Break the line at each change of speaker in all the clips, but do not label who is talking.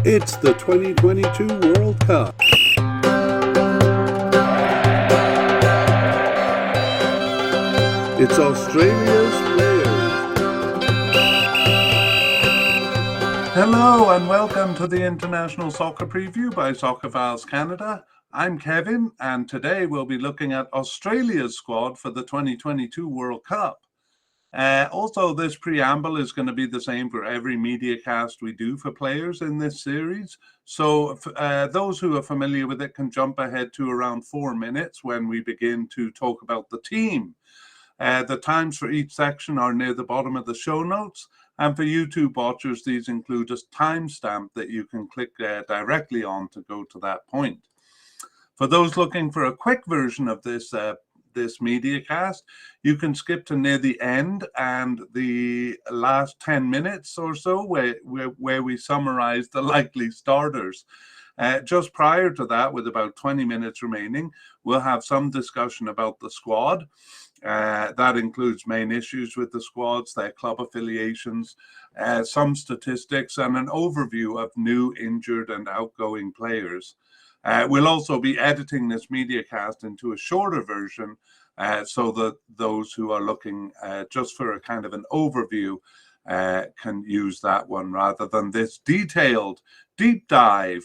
It's the 2022 World Cup. It's Australia's players. Hello and welcome to the International Soccer Preview by Soccerphiles Canada. I'm Kevin, and today we'll be looking at Australia's squad for the 2022 World Cup. Also, this preamble is going to be the same for every mediacast we do for players in this series. So those who are familiar with it can jump ahead to around 4 minutes when we begin to talk about the team. The times for each section are near the bottom of the show notes. And for YouTube watchers, these include a timestamp that you can click directly on to go to that point. For those looking for a quick version of this mediacast, you can skip to near the end and the last 10 minutes or so where we summarize the likely starters. Just prior to that, with about 20 minutes remaining, we'll have some discussion about the squad. That includes main issues with the squads, their club affiliations, some statistics, and an overview of new, injured, and outgoing players. We'll also be editing this mediacast into a shorter version so that those who are looking just for a kind of an overview can use that one rather than this detailed deep dive,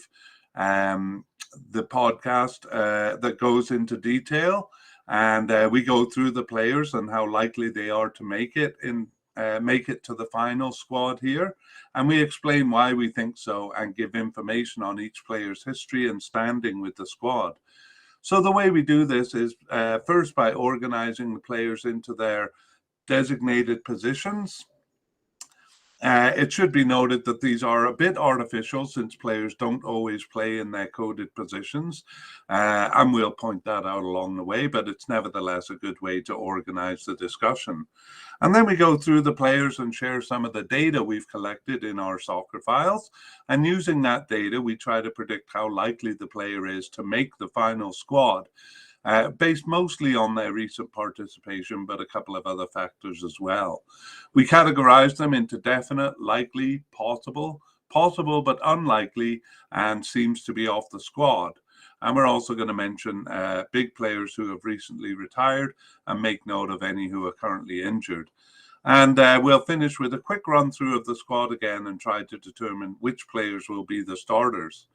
the podcast that goes into detail. And we go through the players and how likely they are to make it to the final squad here. And we explain why we think so and give information on each player's history and standing with the squad. So the way we do this is first by organizing the players into their designated positions. It should be noted that these are a bit artificial since players don't always play in their coded positions, and we'll point that out along the way, but it's nevertheless a good way to organize the discussion. And then we go through the players and share some of the data we've collected in our soccer files, and using that data, we try to predict how likely the player is to make the final squad. Based mostly on their recent participation, but a couple of other factors as well. We categorize them into definite, likely, possible but unlikely, and seems to be off the squad. And we're also going to mention big players who have recently retired and make note of any who are currently injured. And we'll finish with a quick run through of the squad again and try to determine which players will be the starters.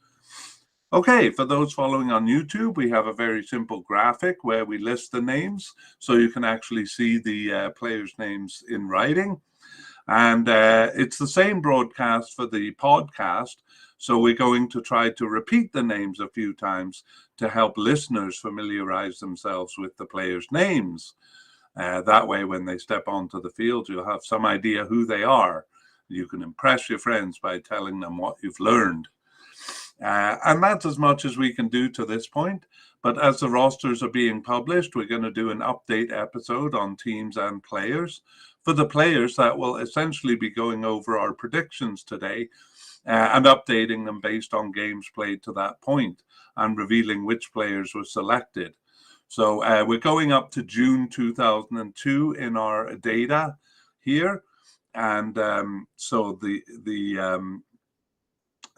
Okay, for those following on YouTube, we have a very simple graphic where we list the names so you can actually see the players' names in writing. And it's the same broadcast for the podcast, so we're going to try to repeat the names a few times to help listeners familiarize themselves with the players' names. That way, when they step onto the field, you'll have some idea who they are. You can impress your friends by telling them what you've learned. And that's as much as we can do to this point. But as the rosters are being published, we're going to do an update episode on teams and players. For the players, that will essentially be going over our predictions today and updating them based on games played to that point and revealing which players were selected. So we're going up to June 2002 in our data here. And so the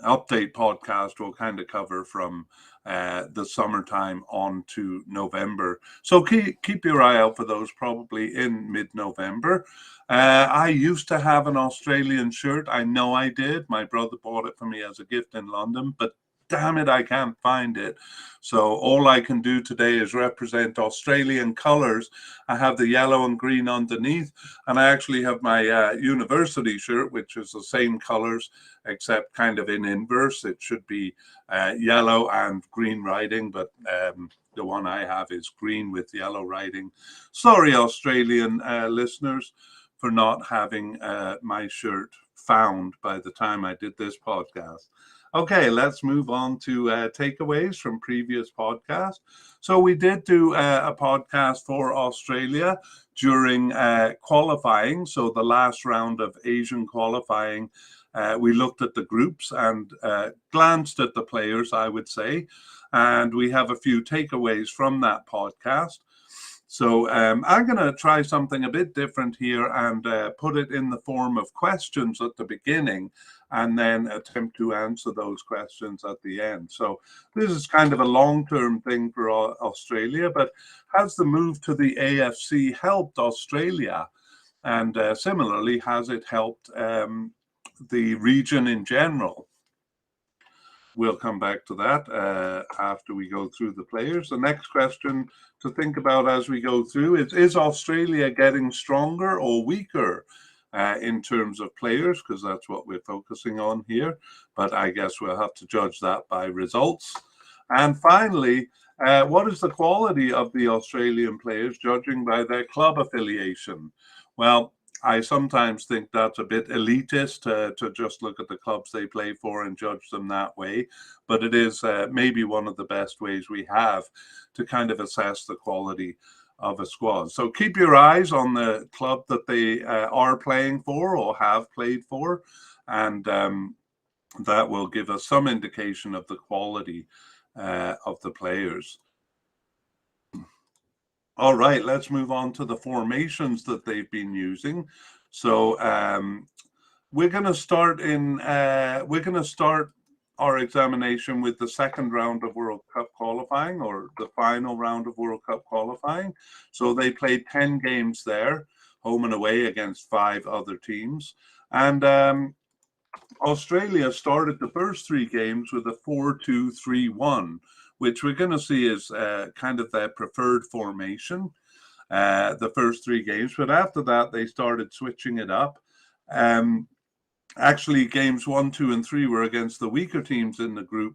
update podcast will kind of cover from the summertime on to November. So keep your eye out for those probably in mid-November. I used to have an Australian shirt. I know I did. My brother bought it for me as a gift in London, but damn it, I can't find it. So all I can do today is represent Australian colors. I have the yellow and green underneath, and I actually have my university shirt, which is the same colors, except kind of in inverse. It should be yellow and green writing, but the one I have is green with yellow writing. Sorry, Australian listeners, for not having my shirt found by the time I did this podcast. Okay, let's move on to takeaways from previous podcasts. So we did do a podcast for Australia during qualifying. So the last round of Asian qualifying, we looked at the groups and glanced at the players, I would say. And we have a few takeaways from that podcast. So I'm going to try something a bit different here and put it in the form of questions at the beginning. and then attempt to answer those questions at the end. So this is kind of a long-term thing for Australia, but has the move to the AFC helped Australia? And similarly, has it helped the region in general? We'll come back to that after we go through the players. The next question to think about as we go through is Australia getting stronger or weaker in terms of players? Because that's what we're focusing on here. But I guess we'll have to judge that by results. And finally, what is the quality of the Australian players judging by their club affiliation? Well, I sometimes think that's a bit elitist to just look at the clubs they play for and judge them that way. But it is maybe one of the best ways we have to kind of assess the quality of a squad. So keep your eyes on the club that they are playing for or have played for. And that will give us some indication of the quality of the players. All right, let's move on to the formations that they've been using. So we're going to start our examination with the second round of World Cup qualifying, or the final round of World Cup qualifying. So they played 10 games there, home and away against 5 other teams. And Australia started the first 3 games with a 4-2-3-1. Which we're going to see is kind of their preferred formation, the first 3 games. But after that, they started switching it up. Actually, games 1, 2, and 3 were against the weaker teams in the group,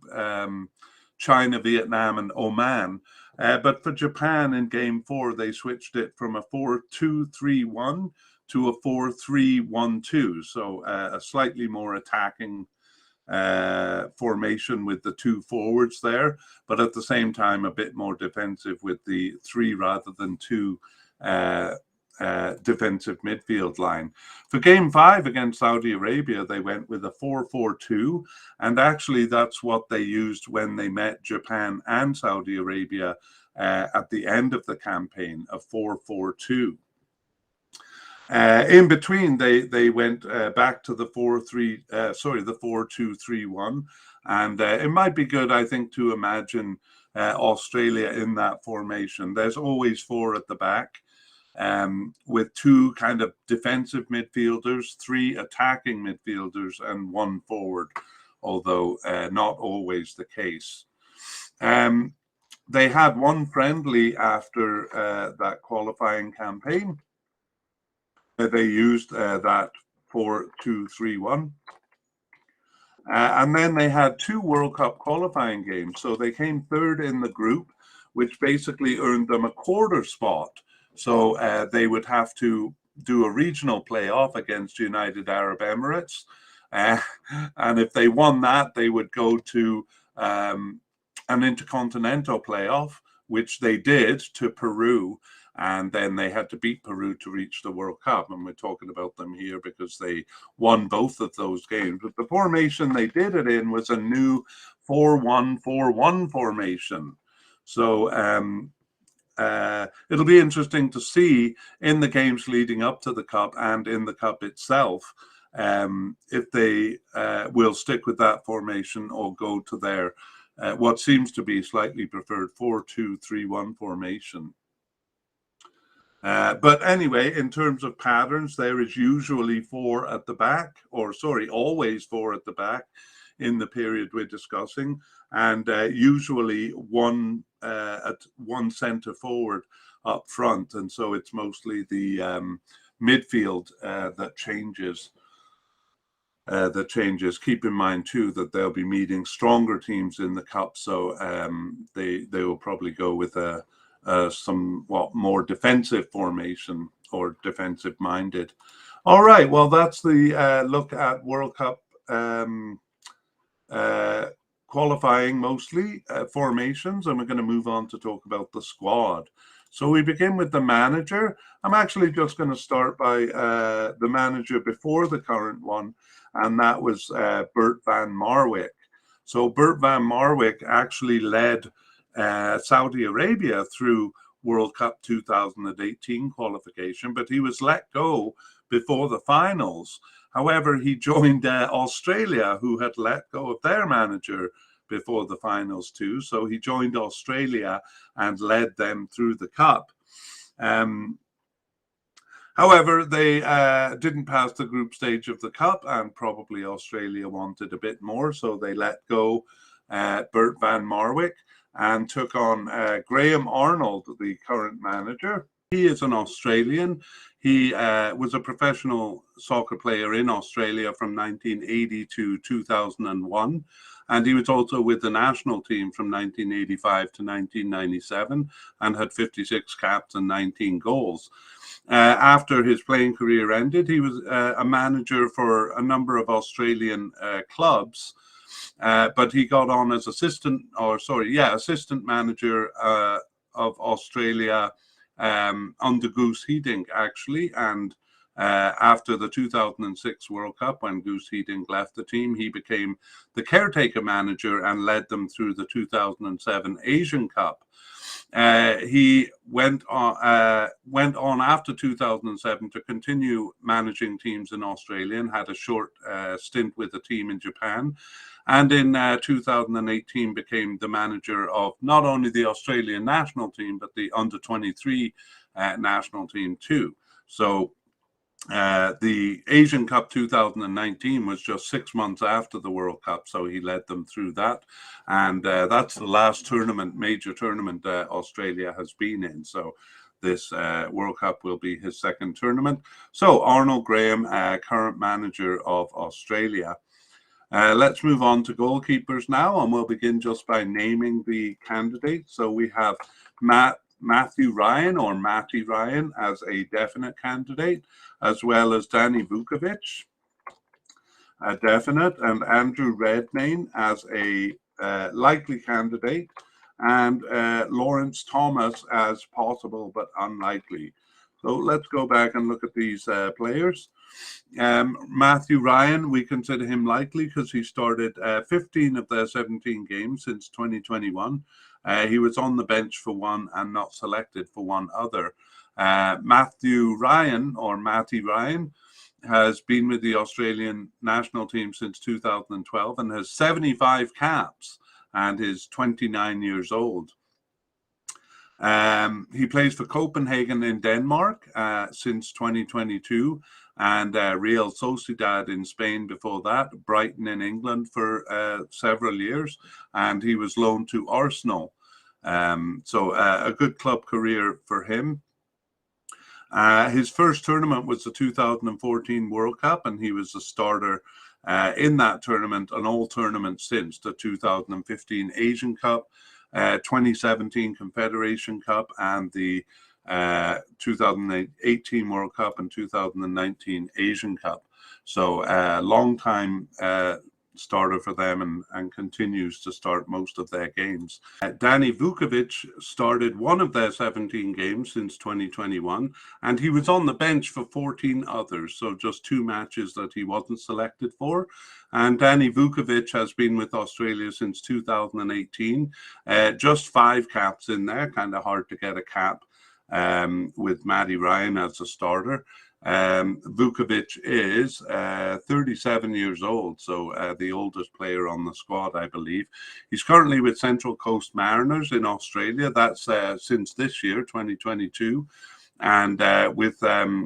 China, Vietnam, and Oman. But for Japan in game 4, they switched it from a 4-2-3-1 to a 4-3-1-2. So a slightly more attacking formation with the 2 forwards there, but at the same time a bit more defensive with the 3 rather than 2 defensive midfield line. For game 5 against Saudi Arabia, they went with a 4-4-2, and actually that's what they used when they met Japan and Saudi Arabia at the end of the campaign, a 4-4-2. In between, they went back to the 4-2-3-1, and it might be good, I think, to imagine Australia in that formation. There's always 4 at the back, with 2 kind of defensive midfielders, 3 attacking midfielders, and 1 forward, although not always the case. They had 1 friendly after that qualifying campaign. They used that 4-2-3-1. And then they had 2 World Cup qualifying games. So they came 3rd in the group, which basically earned them a quarter spot. So they would have to do a regional playoff against United Arab Emirates. And if they won that, they would go to an intercontinental playoff, which they did, to Peru. And then they had to beat Peru to reach the World Cup. And we're talking about them here because they won both of those games. But the formation they did it in was a new 4-1-4-1 formation. So it'll be interesting to see in the games leading up to the Cup and in the Cup itself if they will stick with that formation or go to their what seems to be slightly preferred 4-2-3-1 formation. But anyway, in terms of patterns, there is usually 4 at the back, or sorry, always 4 at the back in the period we're discussing, and usually one centre forward up front, and so it's mostly the midfield that changes. Keep in mind too that they'll be meeting stronger teams in the Cup, so they will probably go with a somewhat more defensive formation or defensive minded. All right, well, that's the look at World Cup qualifying, mostly formations, and we're going to move on to talk about the squad. So we begin with the manager. I'm actually just going to start by the manager before the current one, and that was Bert van Marwijk. So Bert van Marwijk actually led Saudi Arabia through World Cup 2018 qualification, but he was let go before the finals However, he joined Australia, who had let go of their manager before the finals too. So he joined Australia and led them through the cup. However, they didn't pass the group stage of the cup, and probably Australia wanted a bit more, so they let go Bert van Marwijk and took on Graham Arnold, the current manager. He is an Australian. He was a professional soccer player in Australia from 1980 to 2001. And he was also with the national team from 1985 to 1997 and had 56 caps and 19 goals. After his playing career ended, he was a manager for a number of Australian clubs, but he got on as assistant manager of Australia under Goose Hiddink, actually. And after the 2006 World Cup, when Goose Hiddink left the team, he became the caretaker manager and led them through the 2007 Asian Cup. He went on after 2007 to continue managing teams in Australia and had a short stint with a team in Japan. And in 2018 became the manager of not only the Australian national team, but the under-23 national team too. So the Asian Cup 2019 was just 6 months after the World Cup, so he led them through that. And that's the last major tournament Australia has been in. So this World Cup will be his second tournament. So Arnold Graham, current manager of Australia. Let's move on to goalkeepers now, and we'll begin just by naming the candidates. So we have Matthew Ryan, or Matty Ryan, as a definite candidate, as well as Danny Vukovic, a definite, and Andrew Redmayne as a likely candidate, and Lawrence Thomas as possible but unlikely. So let's go back and look at these players. Matthew Ryan, we consider him likely because he started 15 of their 17 games since 2021. He was on the bench for one and not selected for one other. Matthew Ryan, or Matty Ryan, has been with the Australian national team since 2012 and has 75 caps and is 29 years old. He plays for Copenhagen in Denmark since 2022, and Real Sociedad in Spain before that, Brighton in England for several years, and he was loaned to Arsenal. So a good club career for him. His first tournament was the 2014 World Cup, and he was a starter in that tournament and all tournaments since the 2015 Asian Cup, 2017 Confederation Cup, and the 2018 World Cup and 2019 Asian Cup. So long time starter for them and continues to start most of their games. Danny Vukovic started one of their 17 games since 2021, and he was on the bench for 14 others, so just 2 matches that he wasn't selected for. And Danny Vukovic has been with Australia since 2018, just 5 caps in there, kind of hard to get a cap with Matty Ryan as a starter. Vukovic is 37 years old, so the oldest player on the squad, I believe. He's currently with Central Coast Mariners in Australia. That's since this year, 2022, and with NEC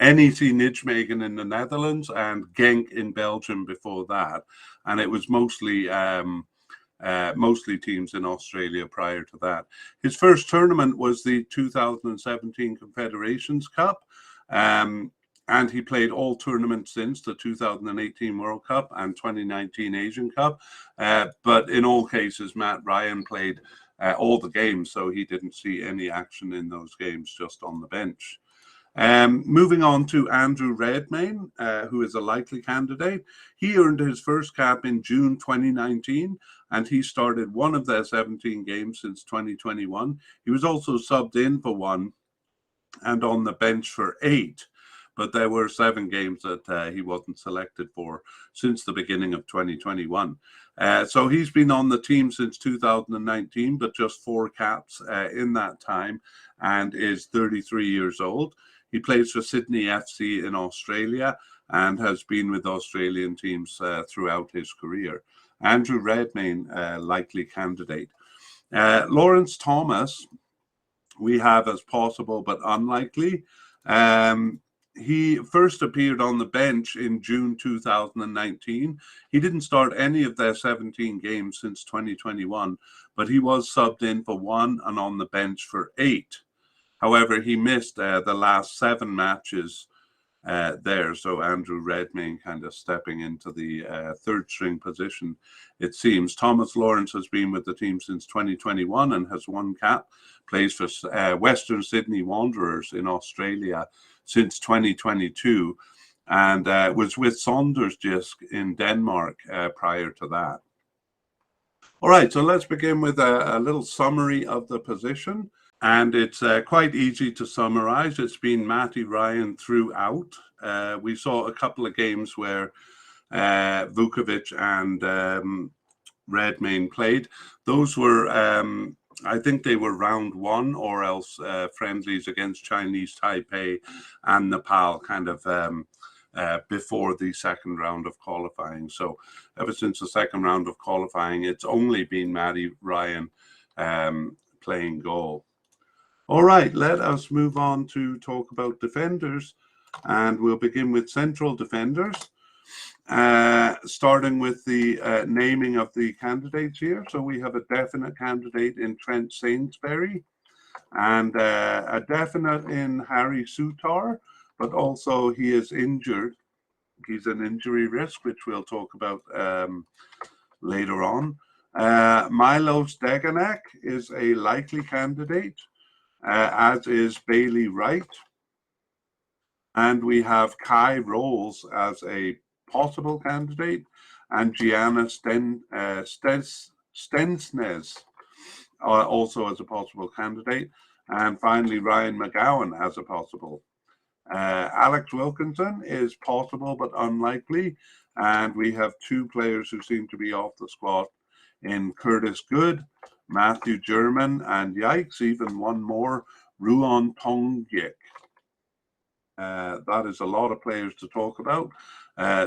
Nijmegen in the Netherlands and Genk in Belgium before that. And it was mostly teams in Australia prior to that. His first tournament was the 2017 Confederations Cup. And he played all tournaments since the 2018 World Cup and 2019 Asian Cup. But in all cases, Matt Ryan played all the games, so he didn't see any action in those games, just on the bench. Moving on to Andrew Redmayne, who is a likely candidate. He earned his first cap in June 2019, and he started one of their 17 games since 2021. He was also subbed in for one and on the bench for 8, but there were 7 games that he wasn't selected for since the beginning of 2021. So he's been on the team since 2019, but just 4 caps in that time, and is 33 years old. He plays for Sydney FC in Australia and has been with Australian teams throughout his career. Andrew Redmayne, likely candidate. Lawrence Thomas, we have as possible but unlikely. He first appeared on the bench in June 2019. He didn't start any of their 17 games since 2021, but he was subbed in for 1 and on the bench for 8. However, he missed the last 7 matches there. So Andrew Redmayne kind of stepping into the third string position, it seems. Thomas Lawrence has been with the team since 2021 and has 1 cap, plays for Western Sydney Wanderers in Australia since 2022, and was with Sondersdisk in Denmark prior to that. All right, so let's begin with a little summary of the position. And it's quite easy to summarize. It's been Matty Ryan throughout. We saw a couple of games where Vukovic and Redmayne played. Those were, I think they were round 1 or else friendlies against Chinese Taipei and Nepal, kind of before the second round of qualifying. So ever since the second round of qualifying, it's only been Matty Ryan playing goal. All right, let us move on to talk about defenders, and we'll begin with central defenders, starting with the naming of the candidates here. So we have a definite candidate in Trent Sainsbury and a definite in Harry Souttar, but also he is injured. He's an injury risk, which we'll talk about later on. Milos Deganek is a likely candidate, as is Bailey Wright. And we have Kai Rolls as a possible candidate, and Gianna Stensnes also as a possible candidate. And finally, Ryan McGowan as a possible. Alex Wilkinson is possible but unlikely. And we have 2 players who seem to be off the squad in Curtis Good, Matthew German, and yikes, even one more, Ruon Tongyik. That is a lot of players to talk about,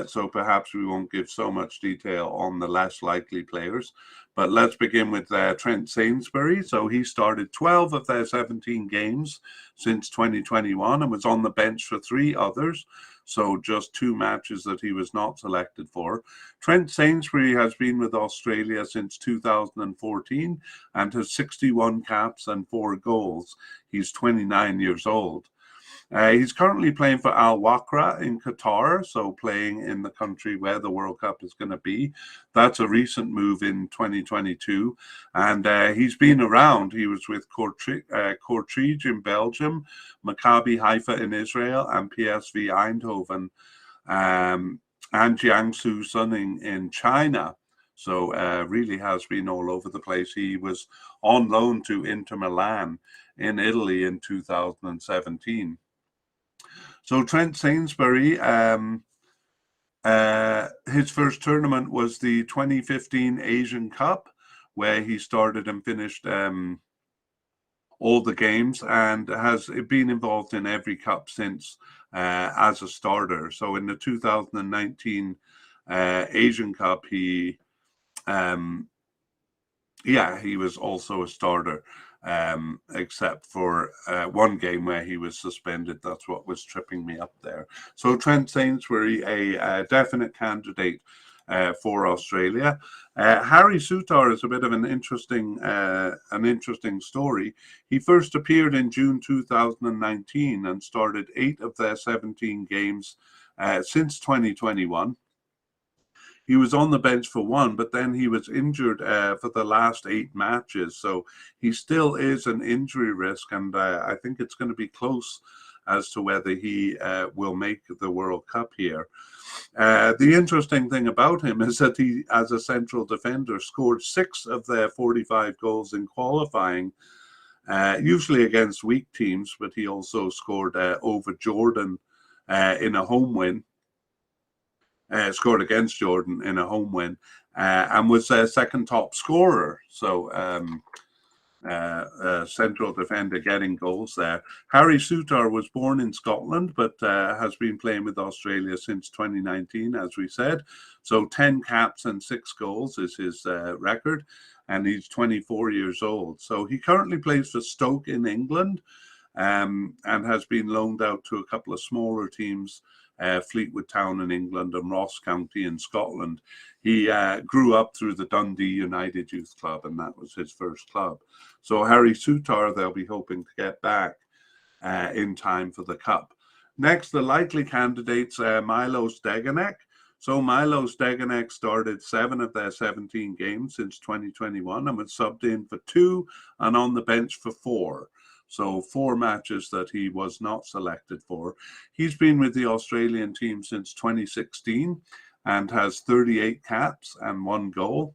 so perhaps we won't give so much detail on the less likely players. But let's begin with Trent Sainsbury. So he started 12 of their 17 games since 2021 and was on the bench for 3 others. So just 2 matches that he was not selected for. Trent Sainsbury has been with Australia since 2014 and has 61 caps and 4 goals. He's 29 years old. He's currently playing for Al Wakra in Qatar, so playing in the country where the World Cup is going to be. That's a recent move in 2022, and he's been around. He was with Kortrijk in Belgium, Maccabi Haifa in Israel, and PSV Eindhoven, and Jiangsu Suning in China. So really has been all over the place. He was on loan to Inter Milan in Italy in 2017. So Trent Sainsbury, his first tournament was the 2015 Asian Cup, where he started and finished all the games and has been involved in every cup since as a starter. So in the 2019 Asian Cup, he was also a starter. Except for 1 game where he was suspended. That's what was tripping me up there. So Trent Sainsbury, a definite candidate for Australia. Harry Souttar is a bit of an interesting story. He first appeared in June 2019 and started 8 of their 17 games since 2021. He was on the bench for 1, but then he was injured for the last 8 matches. So he still is an injury risk, and I think it's going to be close as to whether he will make the World Cup here. The interesting thing about him is that he, as a central defender, scored 6 of their 45 goals in qualifying, usually against weak teams, but he also scored over Jordan in a home win. Scored against Jordan in a home win, and was their second top scorer. So central defender getting goals there. Harry Souttar was born in Scotland, but has been playing with Australia since 2019, as we said. So 10 caps and 6 goals is his record, and he's 24 years old. So he currently plays for Stoke in England, and has been loaned out to a couple of smaller teams, Fleetwood Town in England and Ross County in Scotland. He grew up through the Dundee United Youth Club, and that was his first club. So Harry Souttar, they'll be hoping to get back in time for the Cup. Next, the likely candidates, Milo Steganek. So Milo Steganek started 7 of their 17 games since 2021 and was subbed in for 2 and on the bench for 4. So 4 matches that he was not selected for. He's been with the Australian team since 2016 and has 38 caps and 1 goal,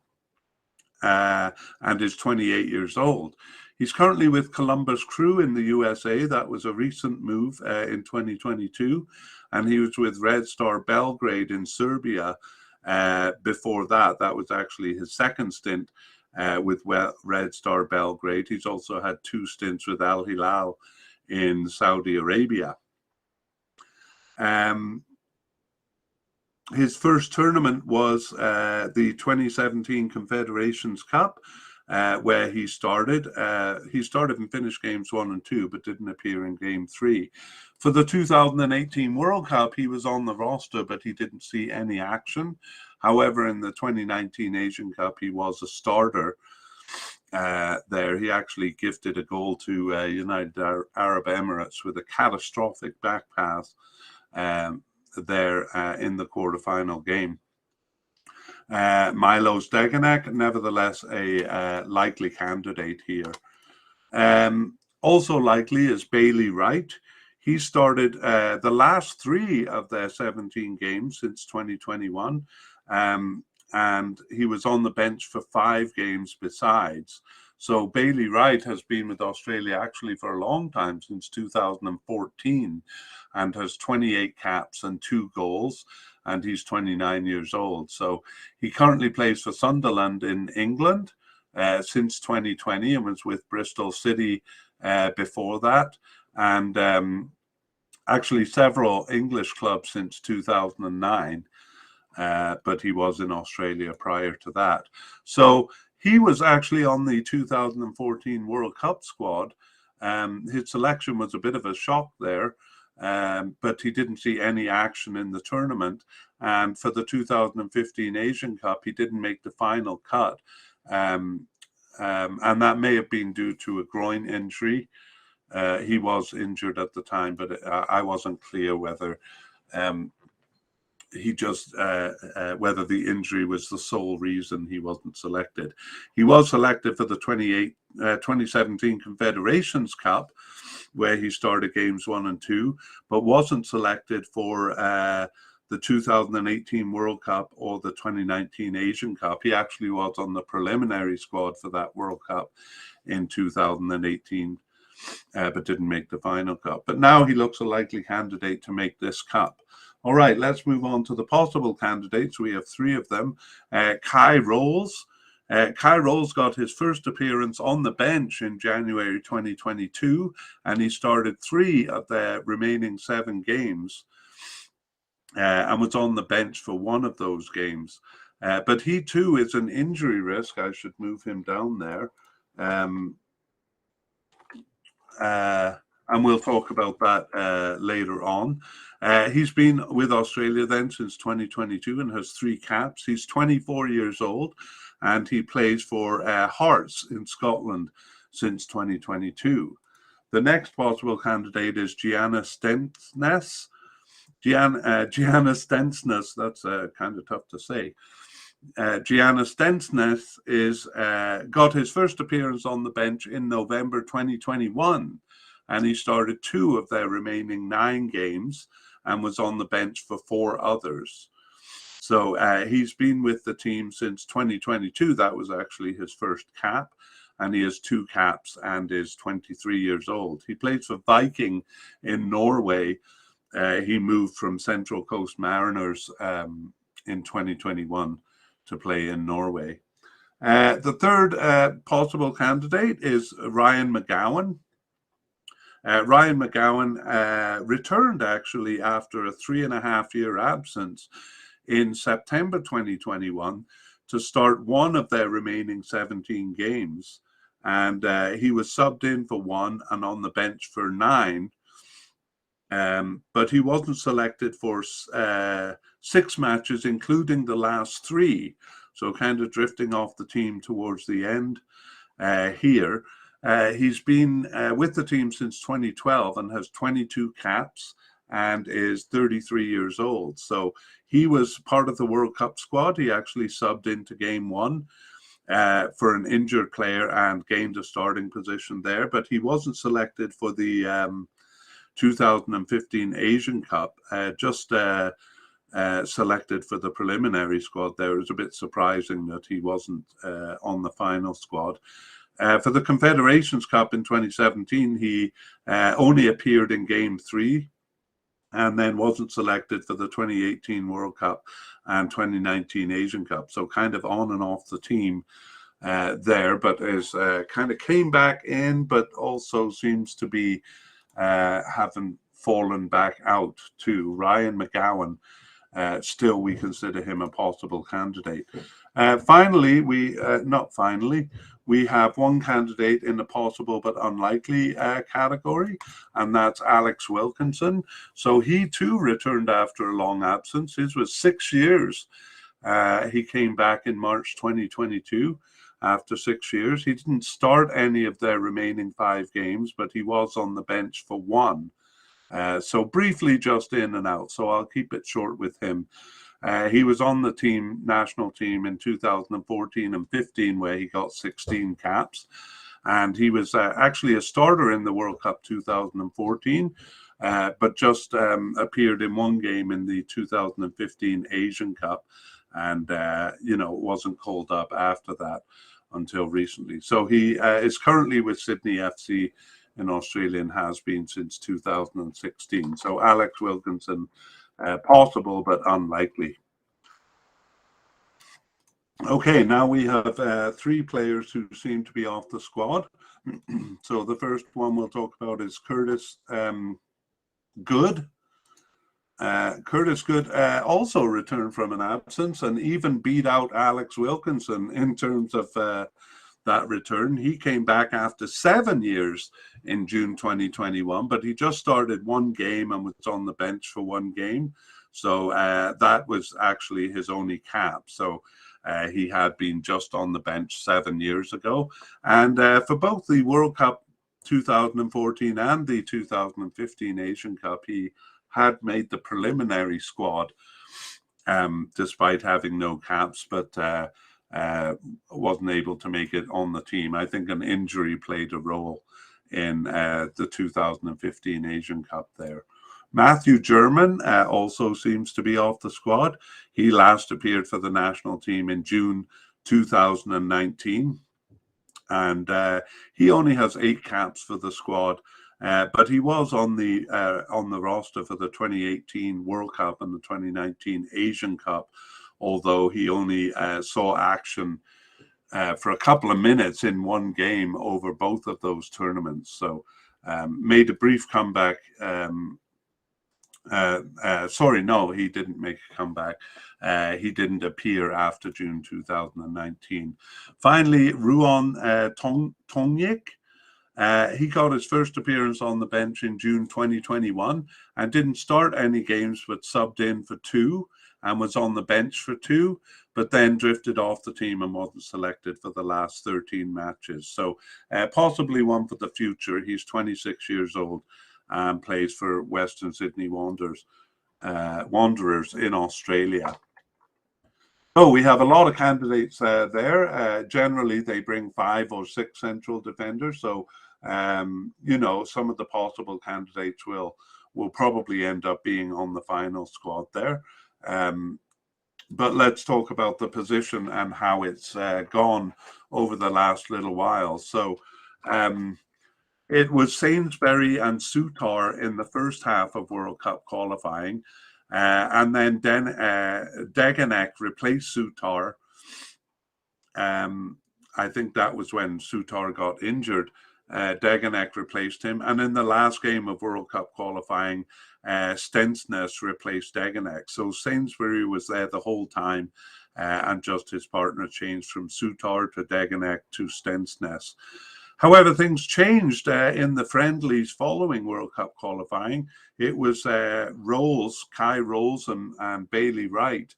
and is 28 years old. He's currently with Columbus Crew in the USA. That was a recent move in 2022. And he was with Red Star Belgrade in Serbia before that. That was actually his second stint with Red Star Belgrade. He's also had 2 stints with Al Hilal in Saudi Arabia. His first tournament was the 2017 Confederations Cup, where he started. He started and finished games 1 and 2, but didn't appear in game 3. For the 2018 World Cup, he was on the roster, but he didn't see any action. However, in the 2019 Asian Cup, he was a starter there. He actually gifted a goal to United Arab Emirates with a catastrophic back pass there in the quarterfinal game. Milo Steganek, nevertheless, a likely candidate here. Also likely is Bailey Wright. He started the last 3 of their 17 games since 2021, and he was on the bench for 5 games besides. So Bailey Wright has been with Australia actually for a long time, since 2014, and has 28 caps and 2 goals, and he's 29 years old. So he currently plays for Sunderland in England since 2020, and was with Bristol City before that, and actually several English clubs since 2009, but he was in Australia prior to that. So he was actually on the 2014 World Cup squad. His selection was a bit of a shock there, but he didn't see any action in the tournament. And for the 2015 Asian Cup, he didn't make the final cut. And that may have been due to a groin injury. He was injured at the time, but I wasn't clear whether whether the injury was the sole reason he wasn't selected. He was selected for the 2017 Confederations Cup, where he started games 1 and 2, but wasn't selected for the 2018 World Cup or the 2019 Asian Cup. He actually was on the preliminary squad for that World Cup in 2018, but didn't make the final cup. But now he looks a likely candidate to make this cup. All right, let's move on to the possible candidates. We have 3 of them. Kai Rolls. Kai Rolls got his first appearance on the bench in January 2022, and he started 3 of the remaining 7 games and was on the bench for 1 of those games. But he too is an injury risk. I should move him down there. And we'll talk about that later on. He's been with Australia then since 2022 and has 3 caps. He's 24 years old, and he plays for Hearts in Scotland since 2022. The next possible candidate is Gianna Stensnes. Gianna Stensnes, that's kind of tough to say. Gianna Stensnes got his first appearance on the bench in November 2021, and he started 2 of their remaining 9 games and was on the bench for 4 others. So he's been with the team since 2022. That was actually his first cap, and he has 2 caps and is 23 years old. He plays for Viking in Norway. He moved from Central Coast Mariners in 2021 to play in Norway. The third possible candidate is Ryan McGowan. Ryan McGowan returned actually after a 3.5-year absence in September 2021 to start one of their remaining 17 games. And he was subbed in for one and on the bench for 9. But he wasn't selected for 6 matches, including the last 3. So kind of drifting off the team towards the end here. He's been with the team since 2012 and has 22 caps and is 33 years old. So he was part of the World Cup squad. He actually subbed into game 1 for an injured player and gained a starting position there, but he wasn't selected for the 2015 Asian Cup, just selected for the preliminary squad there. It was a bit surprising that he wasn't on the final squad. For the Confederations Cup in 2017, he only appeared in game 3 and then wasn't selected for the 2018 World Cup and 2019 Asian Cup. So kind of on and off the team there, but is kind of came back in, but also seems to be having fallen back out too. Ryan McGowan, still we consider him a possible candidate. Finally, we have one candidate in the possible but unlikely category, and that's Alex Wilkinson. So he too returned after a long absence. His was 6 years. He came back in March 2022 after 6 years. He didn't start any of their remaining 5 games, but he was on the bench for 1. So briefly just in and out. So I'll keep it short with him. He was on the national team in 2014 and 15, where he got 16 caps. And he was actually a starter in the World Cup 2014, but just appeared in 1 game in the 2015 Asian Cup. And, wasn't called up after that until recently. So he is currently with Sydney FC in Australia and has been since 2016. So Alex Wilkinson, possible but unlikely. Okay, now we have 3 players who seem to be off the squad. So the first one we'll talk about is Curtis Good. Curtis Good also returned from an absence and even beat out Alex Wilkinson in terms of that return. He came back after 7 years in June 2021, but he just started 1 game and was on the bench for 1 game. So that was actually his only cap. So he had been just on the bench 7 years ago. And for both the World Cup 2014 and the 2015 Asian Cup, he had made the preliminary squad despite having no caps, but wasn't able to make it on the team. I think an injury played a role in the 2015 Asian Cup there. Matthew German also seems to be off the squad. He last appeared for the national team in June 2019. And he only has 8 caps for the squad. But he was on the roster for the 2018 World Cup and the 2019 Asian Cup, although he only saw action for a couple of minutes in 1 game over both of those tournaments. So made a brief comeback. He didn't make a comeback. He didn't appear after June 2019. Finally, Ruon Tongik. He got his first appearance on the bench in June 2021 and didn't start any games, but subbed in for 2 and was on the bench for 2, but then drifted off the team and wasn't selected for the last 13 matches. So possibly one for the future. He's 26 years old and plays for Western Sydney Wanderers in Australia. Oh, we have a lot of candidates there. Generally, they bring 5 or 6 central defenders. So, some of the possible candidates will probably end up being on the final squad there. But let's talk about the position and how it's gone over the last little while. So, it was Sainsbury and Sutar in the first half of World Cup qualifying. And then Degenek replaced Sutar I think that was when Sutar got injured. Degenek replaced him. And in the last game of World Cup qualifying, Stensnes replaced Degenek. So Sainsbury was there the whole time, and just his partner changed from Sutar to Degenek to Stensnes. However, things changed in the friendlies following World Cup qualifying. It was Rolls, Kai Rolls and Bailey Wright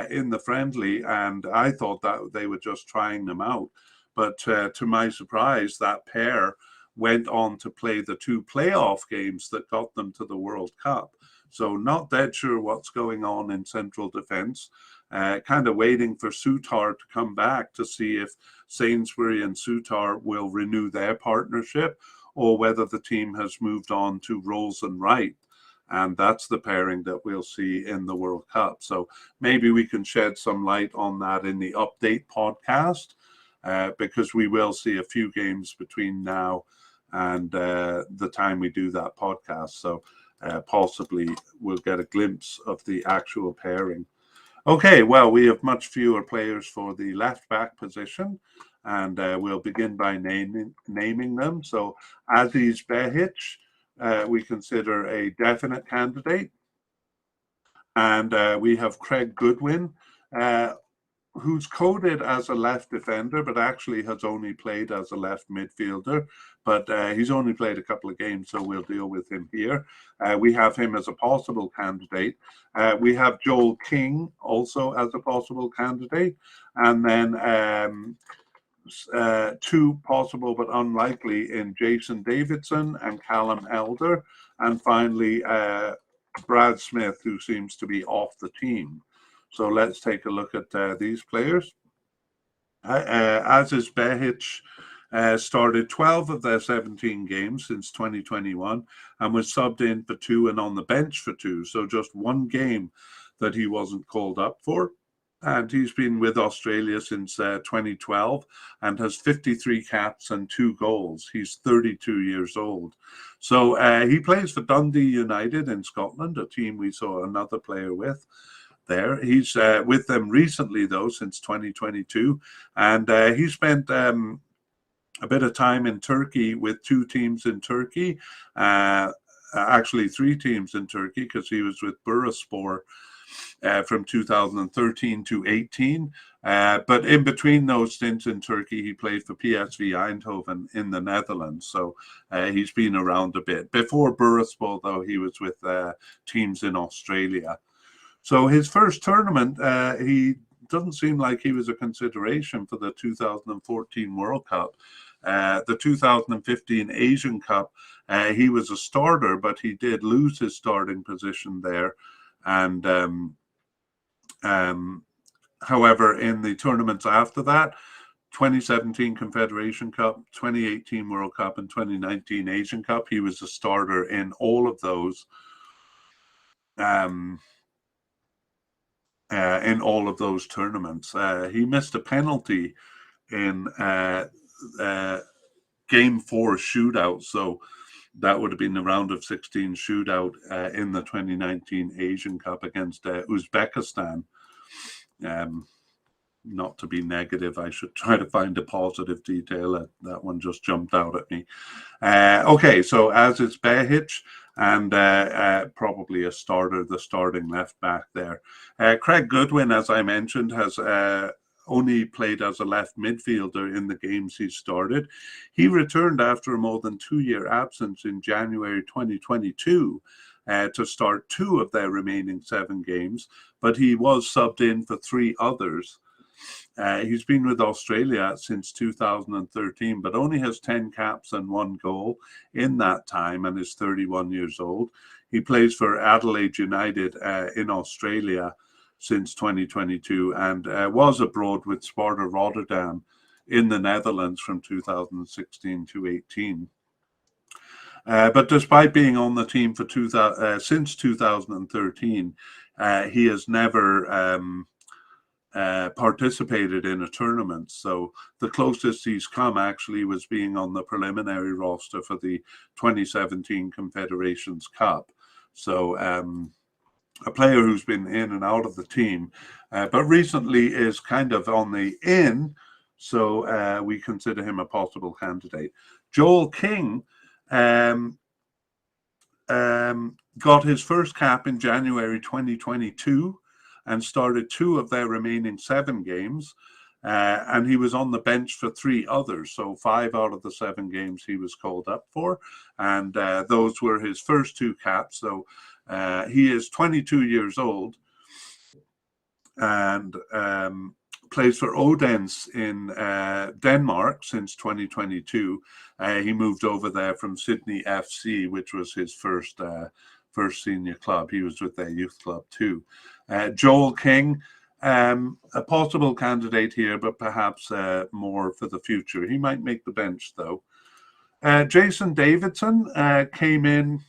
in the friendly, and I thought that they were just trying them out. But to my surprise, that pair went on to play the two playoff games that got them to the World Cup. So not dead sure what's going on in central defence. Kind of waiting for Sutar to come back to see if Sainsbury and Sutar will renew their partnership, or whether the team has moved on to Rolls and Wright. And that's the pairing that we'll see in the World Cup. So maybe we can shed some light on that in the update podcast, because we will see a few games between now and the time we do that podcast. So possibly we'll get a glimpse of the actual pairing. Okay, well, we have much fewer players for the left back position, and we'll begin by naming them. So Aziz Behic, we consider a definite candidate. And we have Craig Goodwin, who's coded as a left defender, but actually has only played as a left midfielder. But he's only played a couple of games, so we'll deal with him here. We have him as a possible candidate. We have Joel King also as a possible candidate. And then two possible but unlikely in Jason Davidson and Callum Elder. And finally, Brad Smith, who seems to be off the team. So let's take a look at these players. Aziz Behic started 12 of their 17 games since 2021 and was subbed in for 2 and on the bench for 2. So just one game that he wasn't called up for. And he's been with Australia since 2012 and has 53 caps and 2 goals. He's 32 years old. So he plays for Dundee United in Scotland, a team we saw another player with there. He's with them recently, though, since 2022. And he spent a bit of time in Turkey with 2 teams in Turkey. Actually, 3 teams in Turkey, because he was with Bursaspor from 2013 to 18. But in between those stints in Turkey, he played for PSV Eindhoven in the Netherlands. So he's been around a bit. Before Bursaspor, though, he was with teams in Australia. So his first tournament, he doesn't seem like he was a consideration for the 2014 World Cup. The 2015 Asian Cup, he was a starter, but he did lose his starting position there. And however, in the tournaments after that, 2017 Confederation Cup, 2018 World Cup, and 2019 Asian Cup, he was a starter in all of those. In all of those tournaments, he missed a penalty in Game 4 shootout, so that would have been the round of 16 shootout in the 2019 Asian Cup against Uzbekistan. Not to be negative, I should try to find a positive detail. That one just jumped out at me. Okay, so Aziz Behic, and probably a starter, the starting left back there. Craig Goodwin, as I mentioned, has only played as a left midfielder in the games he started. He returned after a more than 2-year absence in January 2022 to start 2 of their remaining 7 games, but he was subbed in for 3 others. He's been with Australia since 2013, but only has 10 caps and 1 goal in that time, and is 31 years old. He plays for Adelaide United in Australia since 2022, and was abroad with Sparta Rotterdam in the Netherlands from 2016 to 18. But despite being on the team for since 2013, he has never participated in a tournament. So the closest he's come actually was being on the preliminary roster for the 2017 Confederations Cup. So a player who's been in and out of the team, but recently is kind of on the in, so we consider him a possible candidate. Joel King um, got his first cap in January 2022 and started 2 of their remaining 7 games. And he was on the bench for 3 others. So 5 out of the 7 games he was called up for. And those were his first 2 caps. So he is 22 years old and plays for Odense in Denmark since 2022. He moved over there from Sydney FC, which was his first senior club. He was with their youth club too. Joel King, a possible candidate here, but perhaps more for the future. He might make the bench though. Jason Davidson came in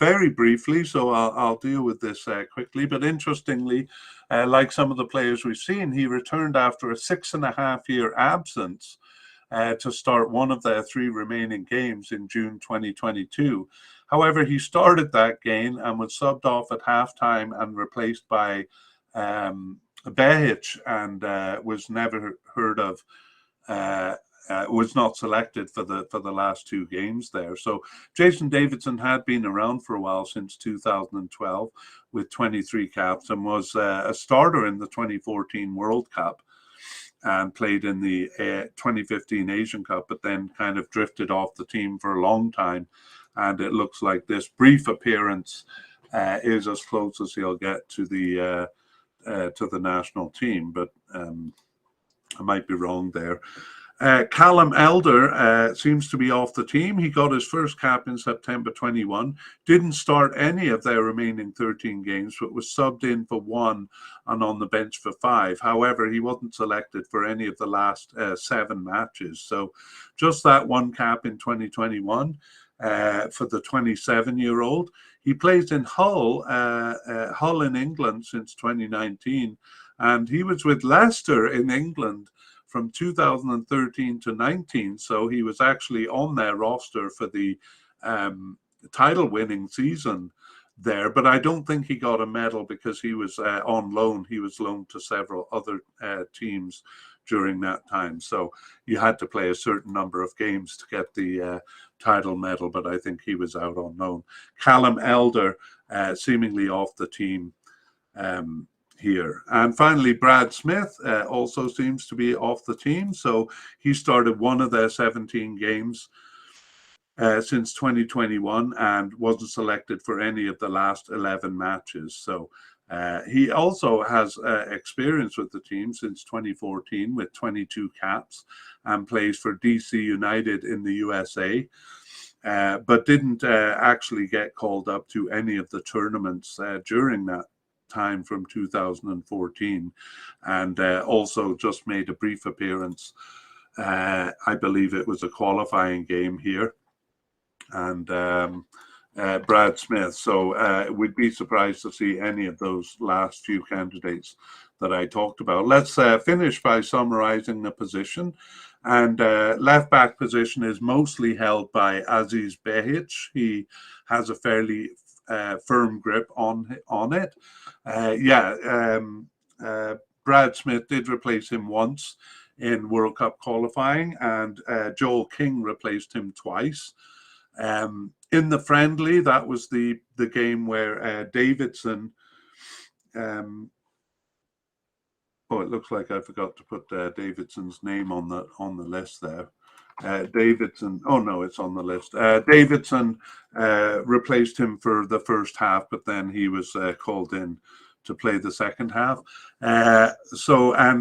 very briefly, so I'll deal with this quickly. But interestingly, like some of the players we've seen, he returned after a 6.5-year absence to start one of their 3 remaining games in June 2022. However, he started that game and was subbed off at halftime and replaced by Behic, and was never heard of. Was not selected for the last 2 games there. So Jason Davidson had been around for a while, since 2012, with 23 caps, and was a starter in the 2014 World Cup and played in the 2015 Asian Cup, but then kind of drifted off the team for a long time. And it looks like this brief appearance is as close as he'll get to the national team, but I might be wrong there. Callum Elder seems to be off the team. He got his first cap in September 21, didn't start any of their remaining 13 games, but was subbed in for 1 and on the bench for 5. However, he wasn't selected for any of the last 7 matches. So just that 1 cap in 2021 for the 27-year-old. He plays in Hull in England since 2019, and he was with Leicester in England from 2013 to 19, so he was actually on their roster for the title-winning season there, but I don't think he got a medal because he was on loan. He was loaned to several other teams during that time, so you had to play a certain number of games to get the title medal, but I think he was out on loan. Callum Elder seemingly off the team here. And finally, Brad Smith also seems to be off the team. So he started 1 of their 17 games since 2021 and wasn't selected for any of the last 11 matches. So he also has experience with the team since 2014 with 22 caps and plays for DC United in the USA. But didn't actually get called up to any of the tournaments during that time from 2014, and also just made a brief appearance. I believe it was a qualifying game here, and Brad Smith. So we'd be surprised to see any of those last few candidates that I talked about. Let's finish by summarizing the position. And left back position is mostly held by Aziz Behic. He has a fairly firm grip on it. Brad Smith did replace him once in World Cup qualifying, and Joel King replaced him twice. In the friendly, that was the game where Davidson. It looks like I forgot to put Davidson's name on the list there. Davidson. Oh no, it's on the list. Davidson replaced him for the first half, but then he was called in to play the second half. And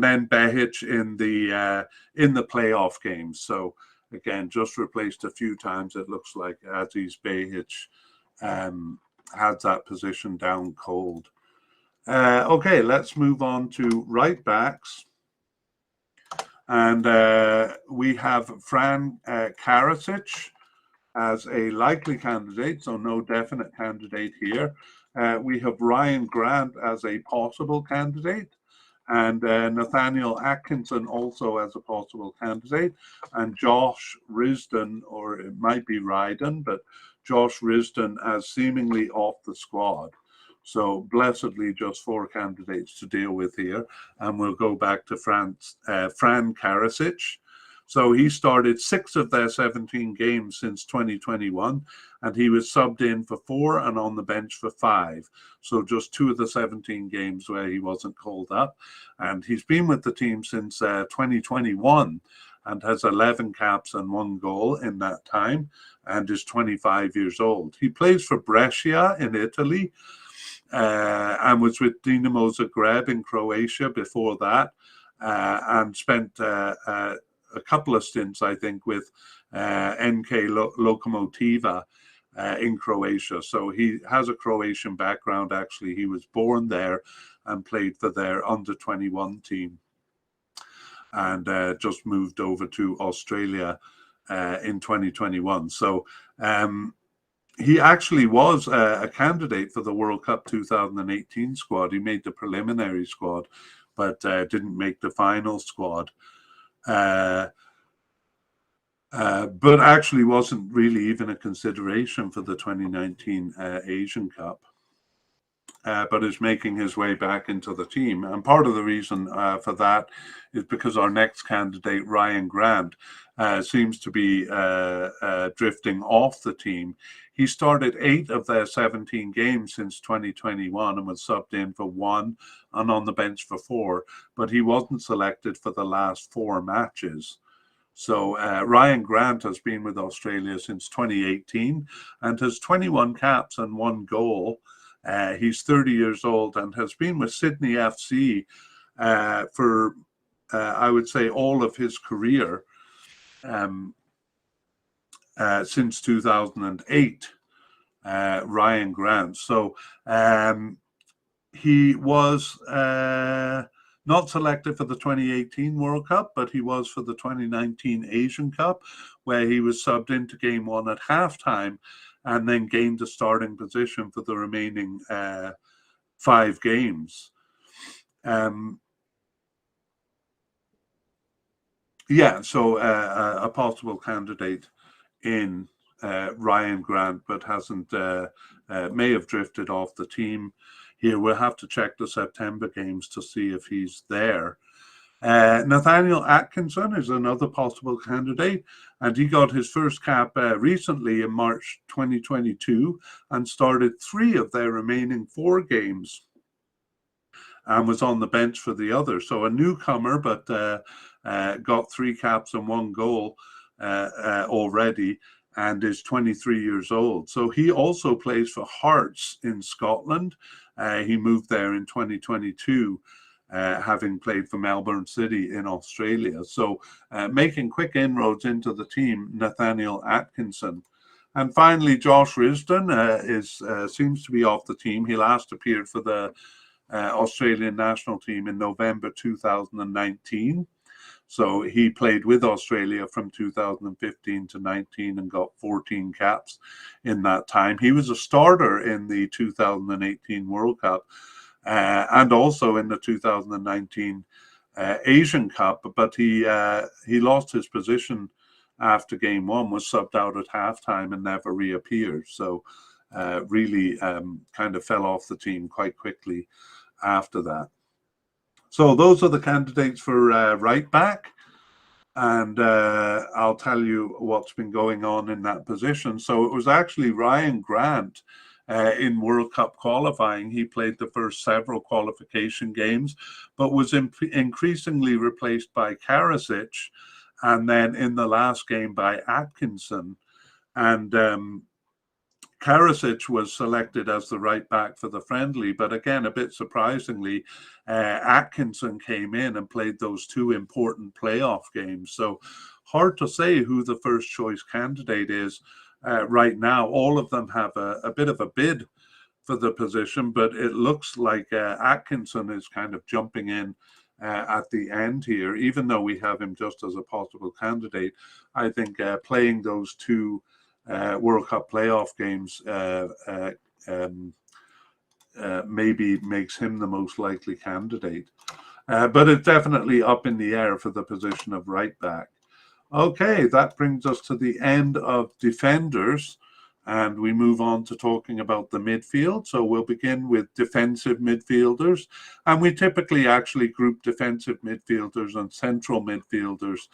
then Behic in the playoff games. So again, just replaced a few times. It looks like Aziz Behic had that position down cold. Okay, let's move on to right backs. And we have Fran Karasic as a likely candidate, so no definite candidate here. We have Ryan Grant as a possible candidate, and Nathaniel Atkinson also as a possible candidate, and Josh Risdon, or it might be Ryden, but Josh Risdon as seemingly off the squad. So blessedly, just 4 candidates to deal with here. And we'll go back to Fran Karasic. So he started 6 of their 17 games since 2021, and he was subbed in for 4 and on the bench for 5. So just 2 of the 17 games where he wasn't called up. And he's been with the team since 2021 and has 11 caps and 1 goal in that time, and is 25 years old. He plays for Brescia in Italy, and was with Dinamo Zagreb in Croatia before that, and spent a couple of stints, I think, with NK Lokomotiva in Croatia. So he has a Croatian background, actually. He was born there and played for their under-21 team, and just moved over to Australia in 2021. So he actually was a candidate for the World Cup 2018 squad. He made the preliminary squad, but didn't make the final squad. But actually wasn't really even a consideration for the 2019 Asian Cup. But is making his way back into the team. And part of the reason for that is because our next candidate, Ryan Grant, seems to be drifting off the team. He started 8 of their 17 games since 2021 and was subbed in for 1 and on the bench for 4, but he wasn't selected for the last 4 matches. So Ryan Grant has been with Australia since 2018 and has 21 caps and 1 goal. He's 30 years old and has been with Sydney FC for, I would say, all of his career since 2008, Ryan Grant. So he was not selected for the 2018 World Cup, but he was for the 2019 Asian Cup, where he was subbed into game 1 at halftime, and then gained a starting position for the remaining 5 games. So a possible candidate in Ryan Grant, but hasn't, may have drifted off the team here. We'll have to check the September games to see if he's there. Nathaniel Atkinson is another possible candidate, and he got his first cap recently in March 2022 and started 3 of their remaining 4 games and was on the bench for the other. So a newcomer, but got 3 caps and 1 goal already, and is 23 years old. So he also plays for Hearts in Scotland. He moved there in 2022. Having played for Melbourne City in Australia. So making quick inroads into the team, Nathaniel Atkinson. And finally, Josh Risdon seems to be off the team. He last appeared for the Australian national team in November 2019. So he played with Australia from 2015 to 19 and got 14 caps in that time. He was a starter in the 2018 World Cup. And also in the 2019 Asian Cup, but he lost his position after game 1, was subbed out at halftime and never reappeared. So really kind of fell off the team quite quickly after that. So those are the candidates for right back, and I'll tell you what's been going on in that position. So it was actually Ryan Grant. In World Cup qualifying, he played the first several qualification games, but was increasingly replaced by Karasic, and then in the last game by Atkinson. And Karasic was selected as the right back for the friendly, but again, a bit surprisingly, Atkinson came in and played those 2 important playoff games. So hard to say who the first choice candidate is. Right now, all of them have a bit of a bid for the position, but it looks like Atkinson is kind of jumping in at the end here, even though we have him just as a possible candidate. I think playing those 2 World Cup playoff games maybe makes him the most likely candidate. But it's definitely up in the air for the position of right back. Okay, that brings us to the end of defenders. and we move on to talking about the midfield. So we'll begin with defensive midfielders, and we typically actually group defensive midfielders and central midfielders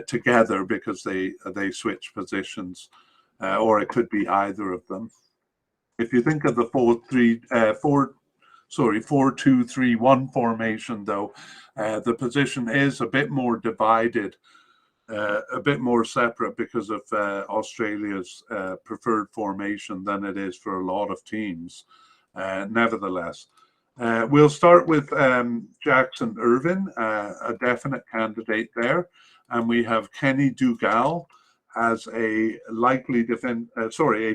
together because they switch positions, or it could be either of them. If you think of the 4-2-3-1 formation, though, the position is a bit more divided, a bit more separate because of Australia's preferred formation than it is for a lot of teams. Nevertheless, we'll start with Jackson Irvine, a definite candidate there, and we have Kenny Dougal as a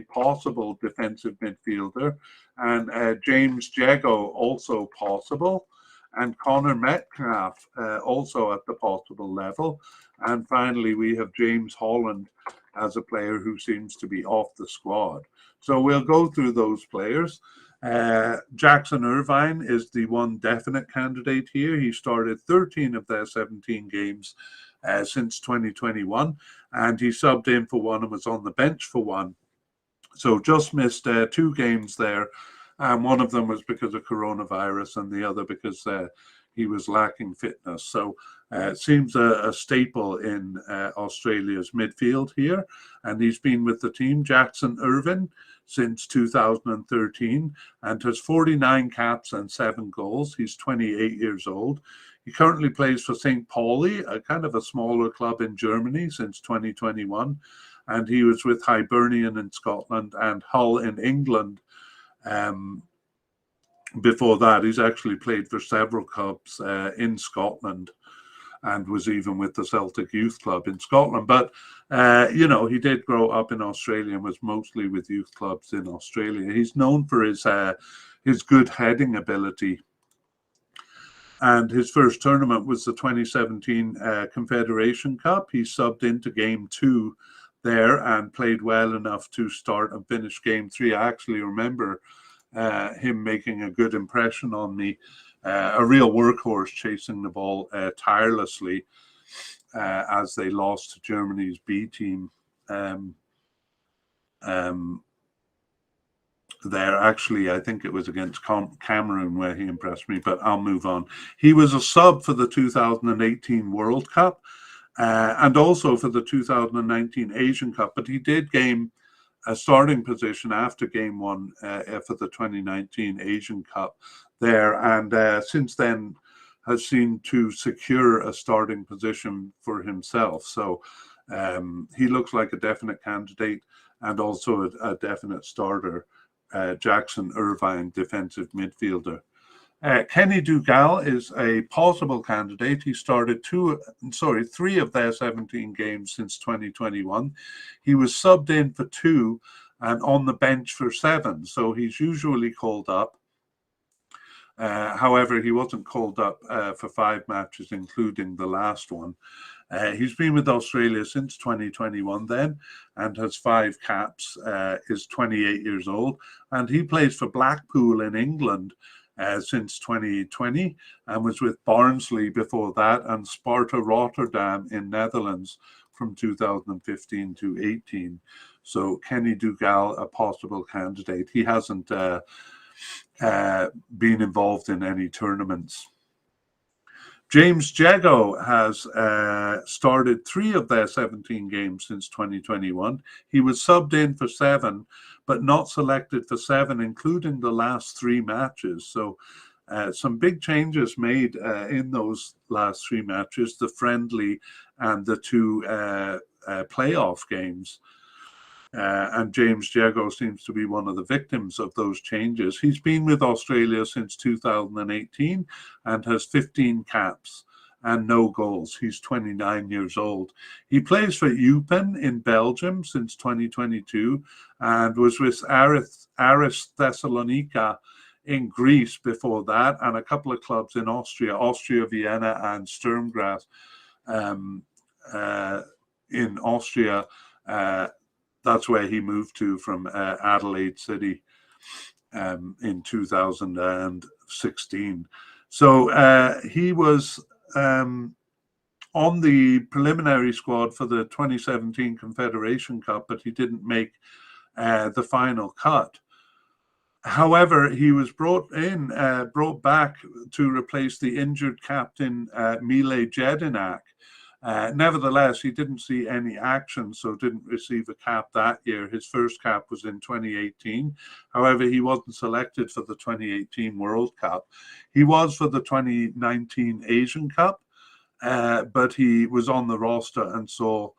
possible defensive midfielder, and James Jago also possible, and Connor Metcalf also at the possible level. And finally, we have James Holland as a player who seems to be off the squad. So we'll go through those players. Jackson Irvine is the one definite candidate here. He started 13 of their 17 games since 2021, and he subbed in for one and was on the bench for one. So just missed 2 games there. And one of them was because of coronavirus, and the other because he was lacking fitness. So it seems a staple in Australia's midfield here. And he's been with the team, Jackson Irvine, since 2013, and has 49 caps and 7 goals. He's 28 years old. He currently plays for St. Pauli, a kind of a smaller club in Germany, since 2021. And he was with Hibernian in Scotland and Hull in England. Before that, he's actually played for several clubs in Scotland, and was even with the Celtic Youth Club in Scotland. But, he did grow up in Australia and was mostly with youth clubs in Australia. He's known for his good heading ability. And his first tournament was the 2017 Confederation Cup. He subbed into game 2 there and played well enough to start and finish game 3. I actually remember him making a good impression on me. A real workhorse, chasing the ball tirelessly as they lost to Germany's B team. There, actually, I think it was against Cameroon where he impressed me, but I'll move on. He was a sub for the 2018 World Cup and also for the 2019 Asian Cup, but he did gain a starting position after game 1 for the 2019 Asian Cup there, and since then has seemed to secure a starting position for himself. So he looks like a definite candidate and also a definite starter. Jackson Irvine, defensive midfielder. Kenny Dougal is a possible candidate. He started 3 of their 17 games since 2021. He was subbed in for 2 and on the bench for 7. So he's usually called up. However, he wasn't called up for 5 matches, including the last one. He's been with Australia since 2021 then, and has 5 caps, is 28 years old, and he plays for Blackpool in England since 2020, and was with Barnsley before that, and Sparta Rotterdam in Netherlands from 2015 to 18. So Kenny Dougal, a possible candidate. He hasn't been involved in any tournaments. James Jago has started 3 of their 17 games since 2021. He was subbed in for 7, but not selected for 7, including the last 3 matches. So some big changes made in those last 3 matches, the friendly and the 2 playoff games. And James Jago seems to be one of the victims of those changes. He's been with Australia since 2018 and has 15 caps and no goals. He's 29 years old. He plays for Eupen in Belgium since 2022 and was with Aris Thessalonica in Greece before that, and a couple of clubs in Austria Vienna and Sturm Graz in Austria. That's where he moved to from Adelaide City in 2016. So he was on the preliminary squad for the 2017 Confederation Cup, but he didn't make the final cut. However, he was brought back to replace the injured captain Mile Jedinak. Nevertheless, he didn't see any action, so didn't receive a cap that year. His first cap was in 2018. However, he wasn't selected for the 2018 World Cup. He was for the 2019 Asian Cup, but he was on the roster and saw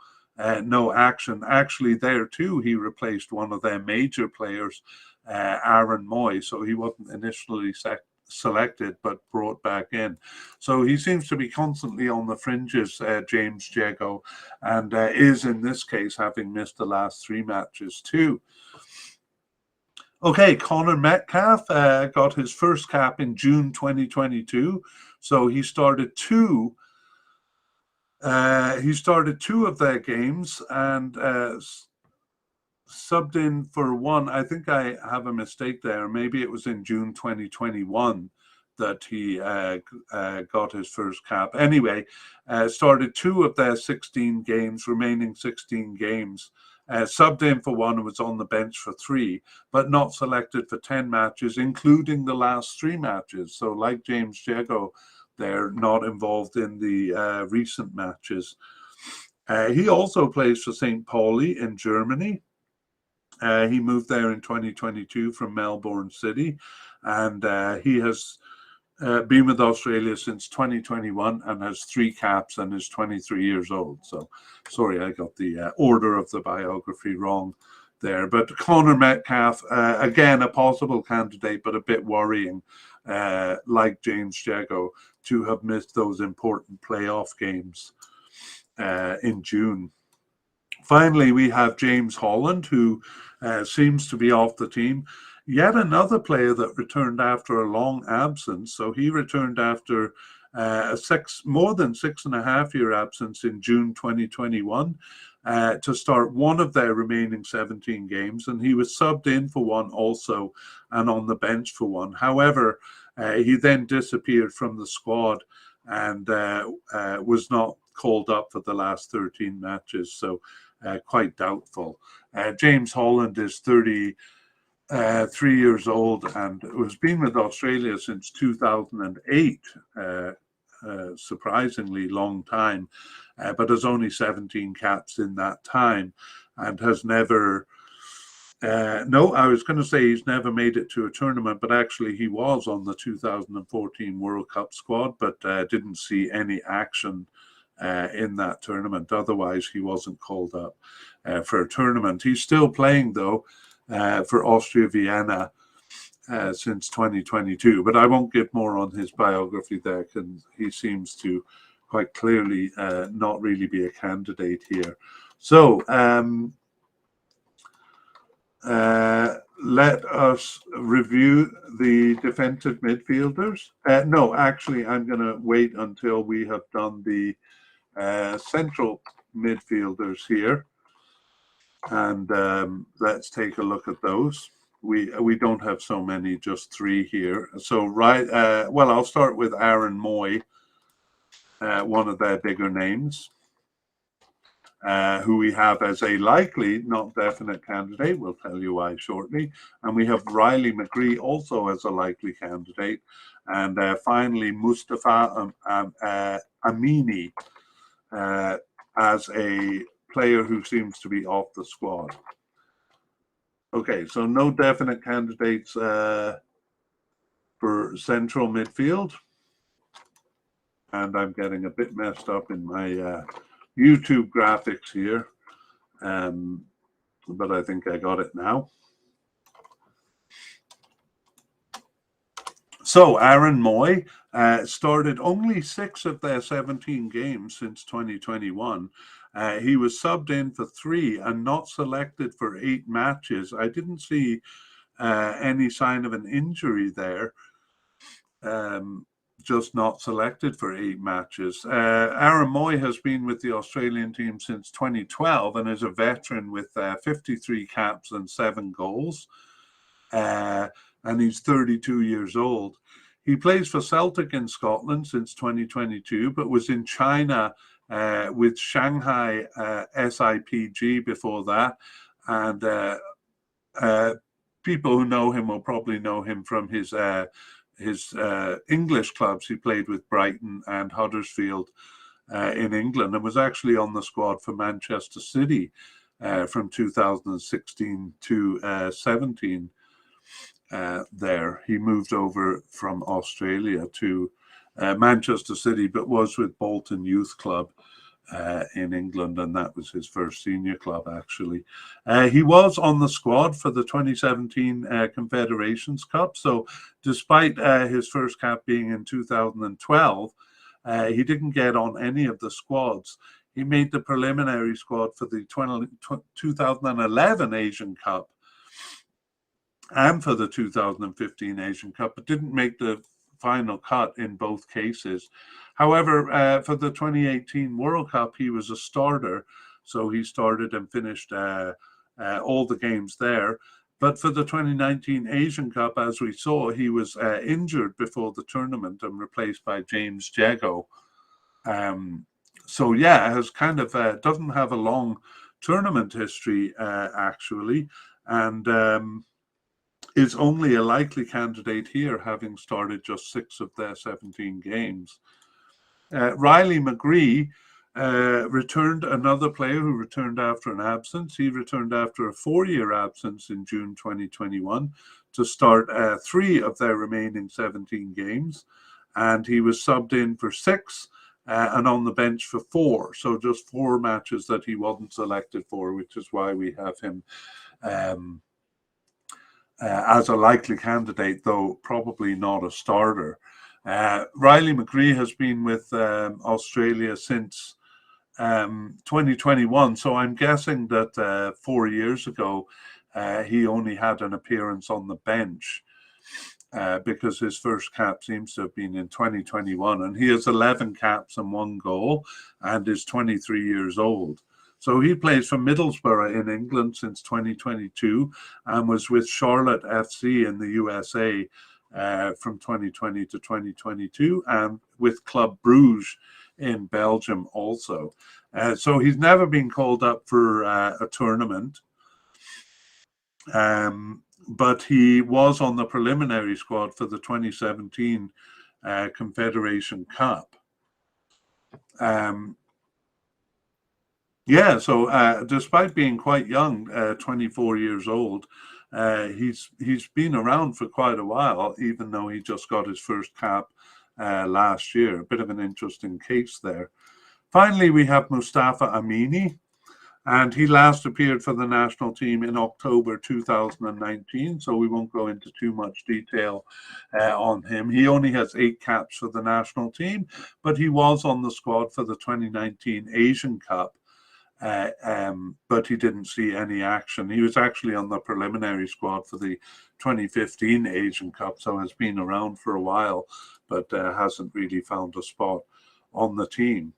no action. Actually, there too, he replaced one of their major players, Aaron Moy, so he wasn't initially selected but brought back in. So he seems to be constantly on the fringes, James Jago, and is in this case having missed the last 3 matches too. Okay, Connor Metcalf got his first cap in June 2022, so he started two of their games and subbed in for one. I think I have a mistake there. Maybe it was in June 2021 that he got his first cap. Anyway, started 2 of their 16 games, remaining 16 games. Subbed in for 1 and was on the bench for 3, but not selected for 10 matches, including the last 3 matches. So like James Jago, they're not involved in the recent matches. He also plays for St. Pauli in Germany. He moved there in 2022 from Melbourne City, and he has been with Australia since 2021 and has 3 caps and is 23 years old. So, sorry, I got the order of the biography wrong there. But Connor Metcalf, again, a possible candidate, but a bit worrying, like James Jago, to have missed those important playoff games in June. Finally, we have James Holland, who seems to be off the team. Yet another player that returned after a long absence. So he returned after more than 6.5 year absence in June 2021 to start one of their remaining 17 games. And he was subbed in for 1 also and on the bench for 1. However, he then disappeared from the squad and was not called up for the last 13 matches. So quite doubtful. James Holland is 33 years old and has been with Australia since 2008, surprisingly long time, but has only 17 caps in that time and has never, no, I was going to say he's never made it to a tournament, but actually he was on the 2014 World Cup squad, but didn't see any action in that tournament. Otherwise, he wasn't called up for a tournament. He's still playing, though, for Austria Vienna since 2022. But I won't give more on his biography there, because he seems to quite clearly not really be a candidate here. So let us review the defensive midfielders. No, actually, I'm going to wait until we have done the central midfielders here, and let's take a look at those. We don't have so many, just 3 here. So well, I'll start with Aaron Moy, one of their bigger names, who we have as a likely, not definite candidate. We'll tell you why shortly. And we have Riley McGree also as a likely candidate, and finally Mustafa Amini as a player who seems to be off the squad. Okay, so no definite candidates for central midfield. And I'm getting a bit messed up in my YouTube graphics here, but I think I got it now. So Aaron Moy started only 6 of their 17 games since 2021. He was subbed in for 3 and not selected for 8 matches. I didn't see any sign of an injury there. Just not selected for 8 matches. Aaron Moy has been with the Australian team since 2012 and is a veteran with 53 caps and 7 goals. And he's 32 years old. He plays for Celtic in Scotland since 2022, but was in China with Shanghai SIPG before that, and People who know him will probably know him from his English clubs. He played with Brighton and Huddersfield in England, and was actually on the squad for Manchester City from 2016 to 17. There, he moved over from Australia to Manchester City, but was with Bolton Youth Club in England, and that was his first senior club, actually. He was on the squad for the 2017 Confederations Cup, so despite his first cap being in 2012, he didn't get on any of the squads. He made the preliminary squad for the 2011 Asian Cup and for the 2015 Asian Cup, but didn't make the final cut in both cases. However, for the 2018 World Cup, he was a starter, so he started and finished all the games there. But for the 2019 Asian Cup, as we saw, he was injured before the tournament and replaced by James Jago. So yeah, has kind of doesn't have a long tournament history actually, and is only a likely candidate here, having started just 6 of their 17 games. Riley McGree returned, another player who returned after an absence. He returned after a 4-year absence in June 2021 to start 3 of their remaining 17 games. And he was subbed in for 6 and on the bench for 4. So just 4 matches that he wasn't selected for, which is why we have him as a likely candidate, though probably not a starter. Riley McGree has been with Australia since 2021, so I'm guessing that 4 years ago he only had an appearance on the bench because his first cap seems to have been in 2021, and he has 11 caps and 1 goal and is 23 years old. So he plays for Middlesbrough in England since 2022 and was with Charlotte FC in the USA from 2020 to 2022, and with Club Bruges in Belgium also. So he's never been called up for a tournament, but he was on the preliminary squad for the 2017 Confederation Cup. Yeah, so despite being quite young, 24 years old, he's been around for quite a while, even though he just got his first cap last year. A bit of an interesting case there. Finally, we have Mustafa Amini, and he last appeared for the national team in October 2019, so we won't go into too much detail on him. He only has 8 caps for the national team, but he was on the squad for the 2019 Asian Cup. But he didn't see any action. He was actually on the preliminary squad for the 2015 Asian Cup, so has been around for a while, but hasn't really found a spot on the team.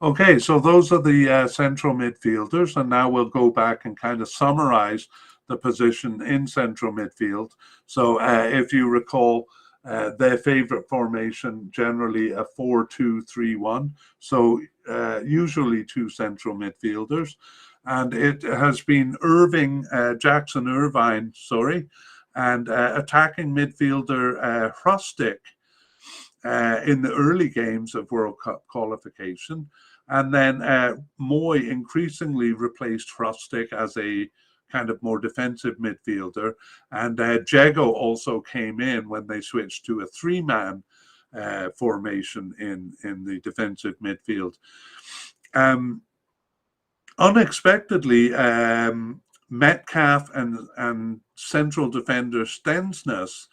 Okay, so those are the central midfielders, and now we'll go back and kind of summarize the position in central midfield. So if you recall, their favorite formation, generally a 4-2-3-1. So usually 2 central midfielders. And it has been Jackson Irvine, and attacking midfielder Hrustic in the early games of World Cup qualification. And then Moy increasingly replaced Hrustic as a kind of more defensive midfielder, and Jago also came in when they switched to a 3-man formation in the defensive midfield. Unexpectedly, Metcalf and central defender Stensness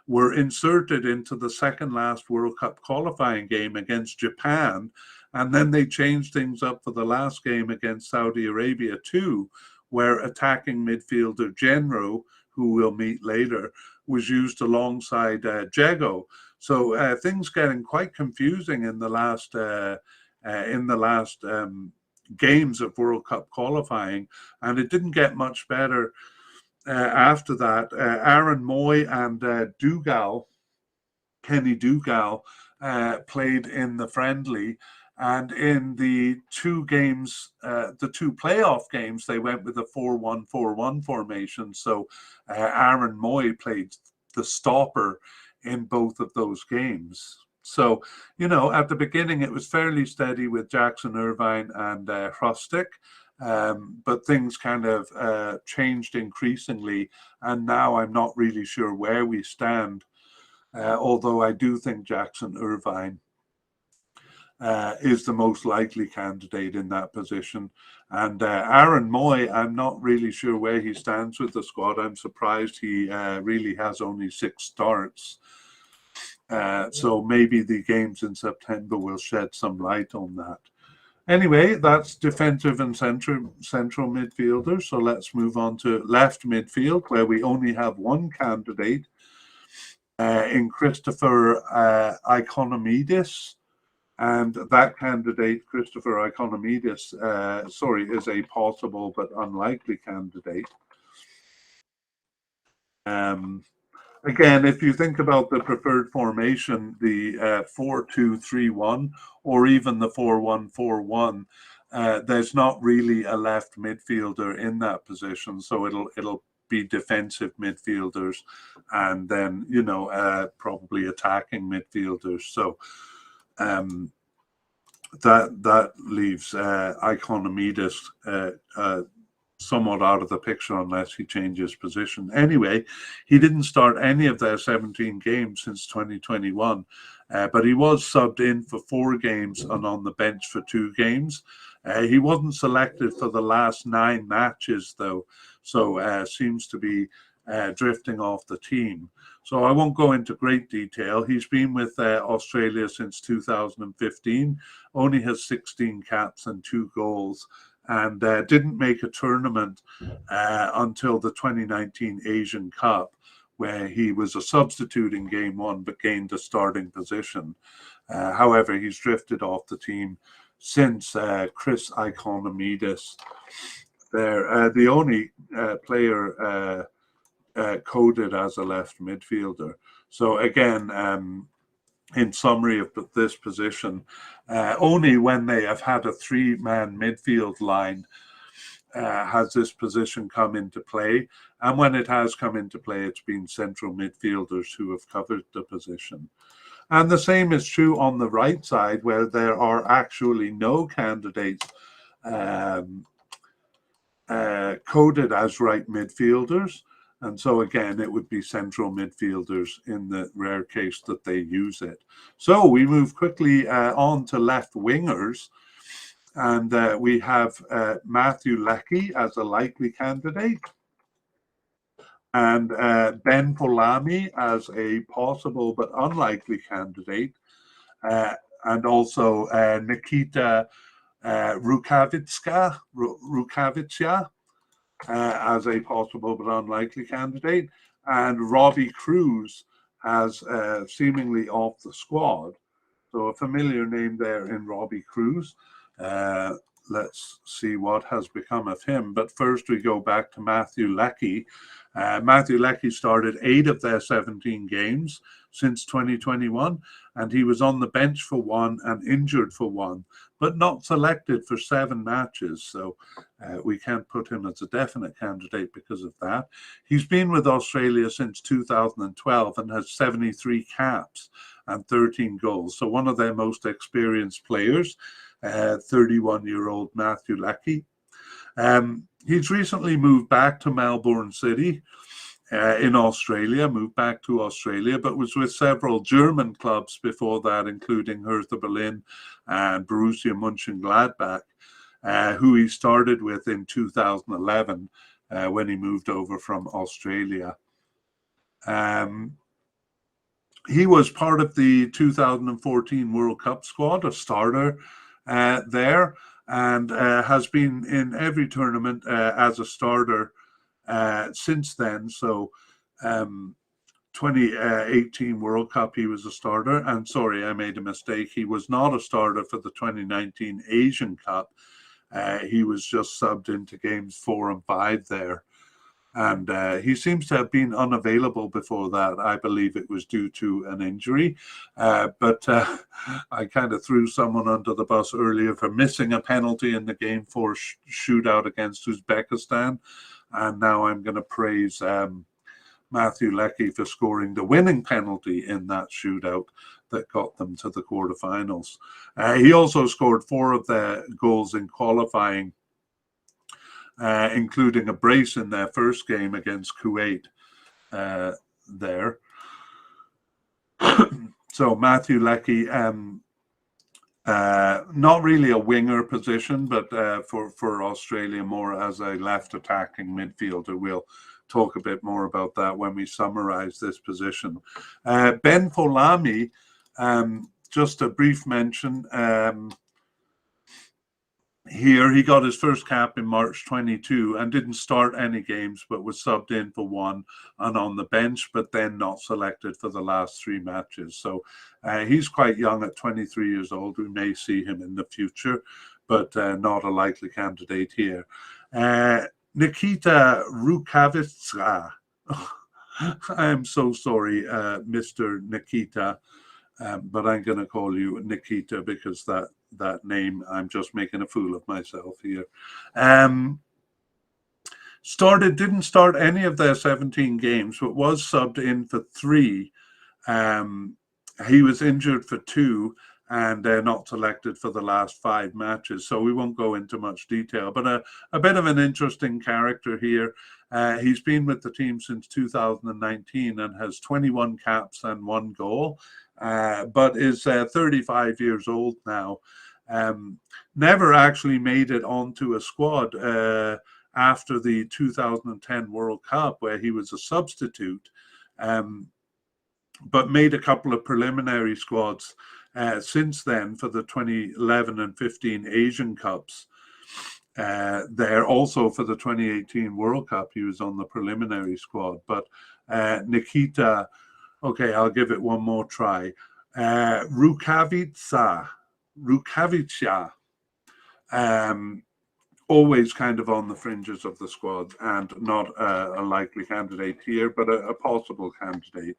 were inserted into the second last World Cup qualifying game against Japan, and then they changed things up for the last game against Saudi Arabia too, where attacking midfielder Genro, who we'll meet later, was used alongside Jago. So things getting quite confusing in the last games of World Cup qualifying, and it didn't get much better after that. Aaron Moy and Kenny Dougal, played in the friendly. And in the two games, the two playoff games, they went with a 4-1-4-1 formation. So Aaron Moy played the stopper in both of those games. So, at the beginning, it was fairly steady with Jackson Irvine and Hrustic. But things kind of changed increasingly. And now I'm not really sure where we stand, although I do think Jackson Irvine is the most likely candidate in that position. And Aaron Moy, I'm not really sure where he stands with the squad. I'm surprised he really has only 6 starts. So maybe the games in September will shed some light on that. Anyway, that's defensive and central midfielders. So let's move on to left midfield, where we only have one candidate in Christopher Ikonomidis. And that candidate, Christopher Ikonomidis, is a possible but unlikely candidate. Again, if you think about the preferred formation, the 4-2-3-1 or even the 4-1-4-1, there's not really a left midfielder in that position, so it'll be defensive midfielders and then probably attacking midfielders. So that leaves Ikonomidis somewhat out of the picture unless he changes position. Anyway, he didn't start any of their 17 games since 2021, but he was subbed in for 4 games and on the bench for 2 games. He wasn't selected for the last 9 matches, though, so seems to be drifting off the team. So I won't go into great detail. He's been with Australia since 2015, only has 16 caps and 2 goals, and didn't make a tournament until the 2019 Asian Cup, where he was a substitute in game 1 but gained a starting position. However, he's drifted off the team since. Chris Ikonomidis there, the only player coded as a left midfielder. So again, in summary of this position, only when they have had a 3-man midfield line has this position come into play. And when it has come into play, it's been central midfielders who have covered the position. And the same is true on the right side, where there are actually no candidates coded as right midfielders. And so again, it would be central midfielders in the rare case that they use it. So we move quickly on to left wingers. And we have Matthew Leckie as a likely candidate, and Ben Polami as a possible but unlikely candidate, and also Nikita Rukavitsa as a possible but unlikely candidate, and Robbie Cruz as seemingly off the squad. So a familiar name there in Robbie Cruz. Let's see what has become of him. But first we go back to Matthew Leckie. Matthew Leckie started 8 of their 17 games since 2021, and he was on the bench for 1 and injured for 1, but not selected for 7 matches. So we can't put him as a definite candidate because of that. He's been with Australia since 2012 and has 73 caps and 13 goals. So one of their most experienced players, 31-year-old Matthew Leckie. He's recently moved back to Melbourne City in Australia, but was with several German clubs before that, including Hertha Berlin and Borussia Mönchengladbach, who he started with in 2011 when he moved over from Australia. He was part of the 2014 World Cup squad, a starter there, and has been in every tournament as a starter since then. So 2018 World Cup, he was a starter. And sorry, I made a mistake. He was not a starter for the 2019 Asian Cup. He was just subbed into games 4 and 5 there. and he seems to have been unavailable before that. I believe it was due to an injury, but I kind of threw someone under the bus earlier for missing a penalty in the game for shootout against Uzbekistan, and now I'm going to praise Matthew Leckie for scoring the winning penalty in that shootout that got them to the quarterfinals. He also scored 4 of the goals in qualifying, including a brace in their first game against Kuwait there. So Matthew Leckie, not really a winger position, but for Australia more as a left attacking midfielder. We'll talk a bit more about that when we summarize this position. Ben Folami, just a brief mention. Here, he got his first cap in March 22 and didn't start any games, but was subbed in for 1 and on the bench, but then not selected for the last 3 matches. So he's quite young at 23 years old. We may see him in the future, but not a likely candidate here. Nikita Rukavitsa. I am so sorry, Mr. Nikita, but I'm going to call you Nikita because that name, I'm just making a fool of myself here. Didn't start any of their 17 games, but was subbed in for 3. He was injured for 2 and not selected for the last 5 matches. So we won't go into much detail, but a bit of an interesting character here. He's been with the team since 2019 and has 21 caps and 1 goal, but is 35 years old now. Never actually made it onto a squad after the 2010 World Cup, where he was a substitute, but made a couple of preliminary squads since then for the 2011 and 15 Asian Cups. There also for the 2018 World Cup, he was on the preliminary squad. But Nikita, okay, I'll give it one more try. Rukavitsa, always kind of on the fringes of the squad and not a likely candidate here, but a possible candidate,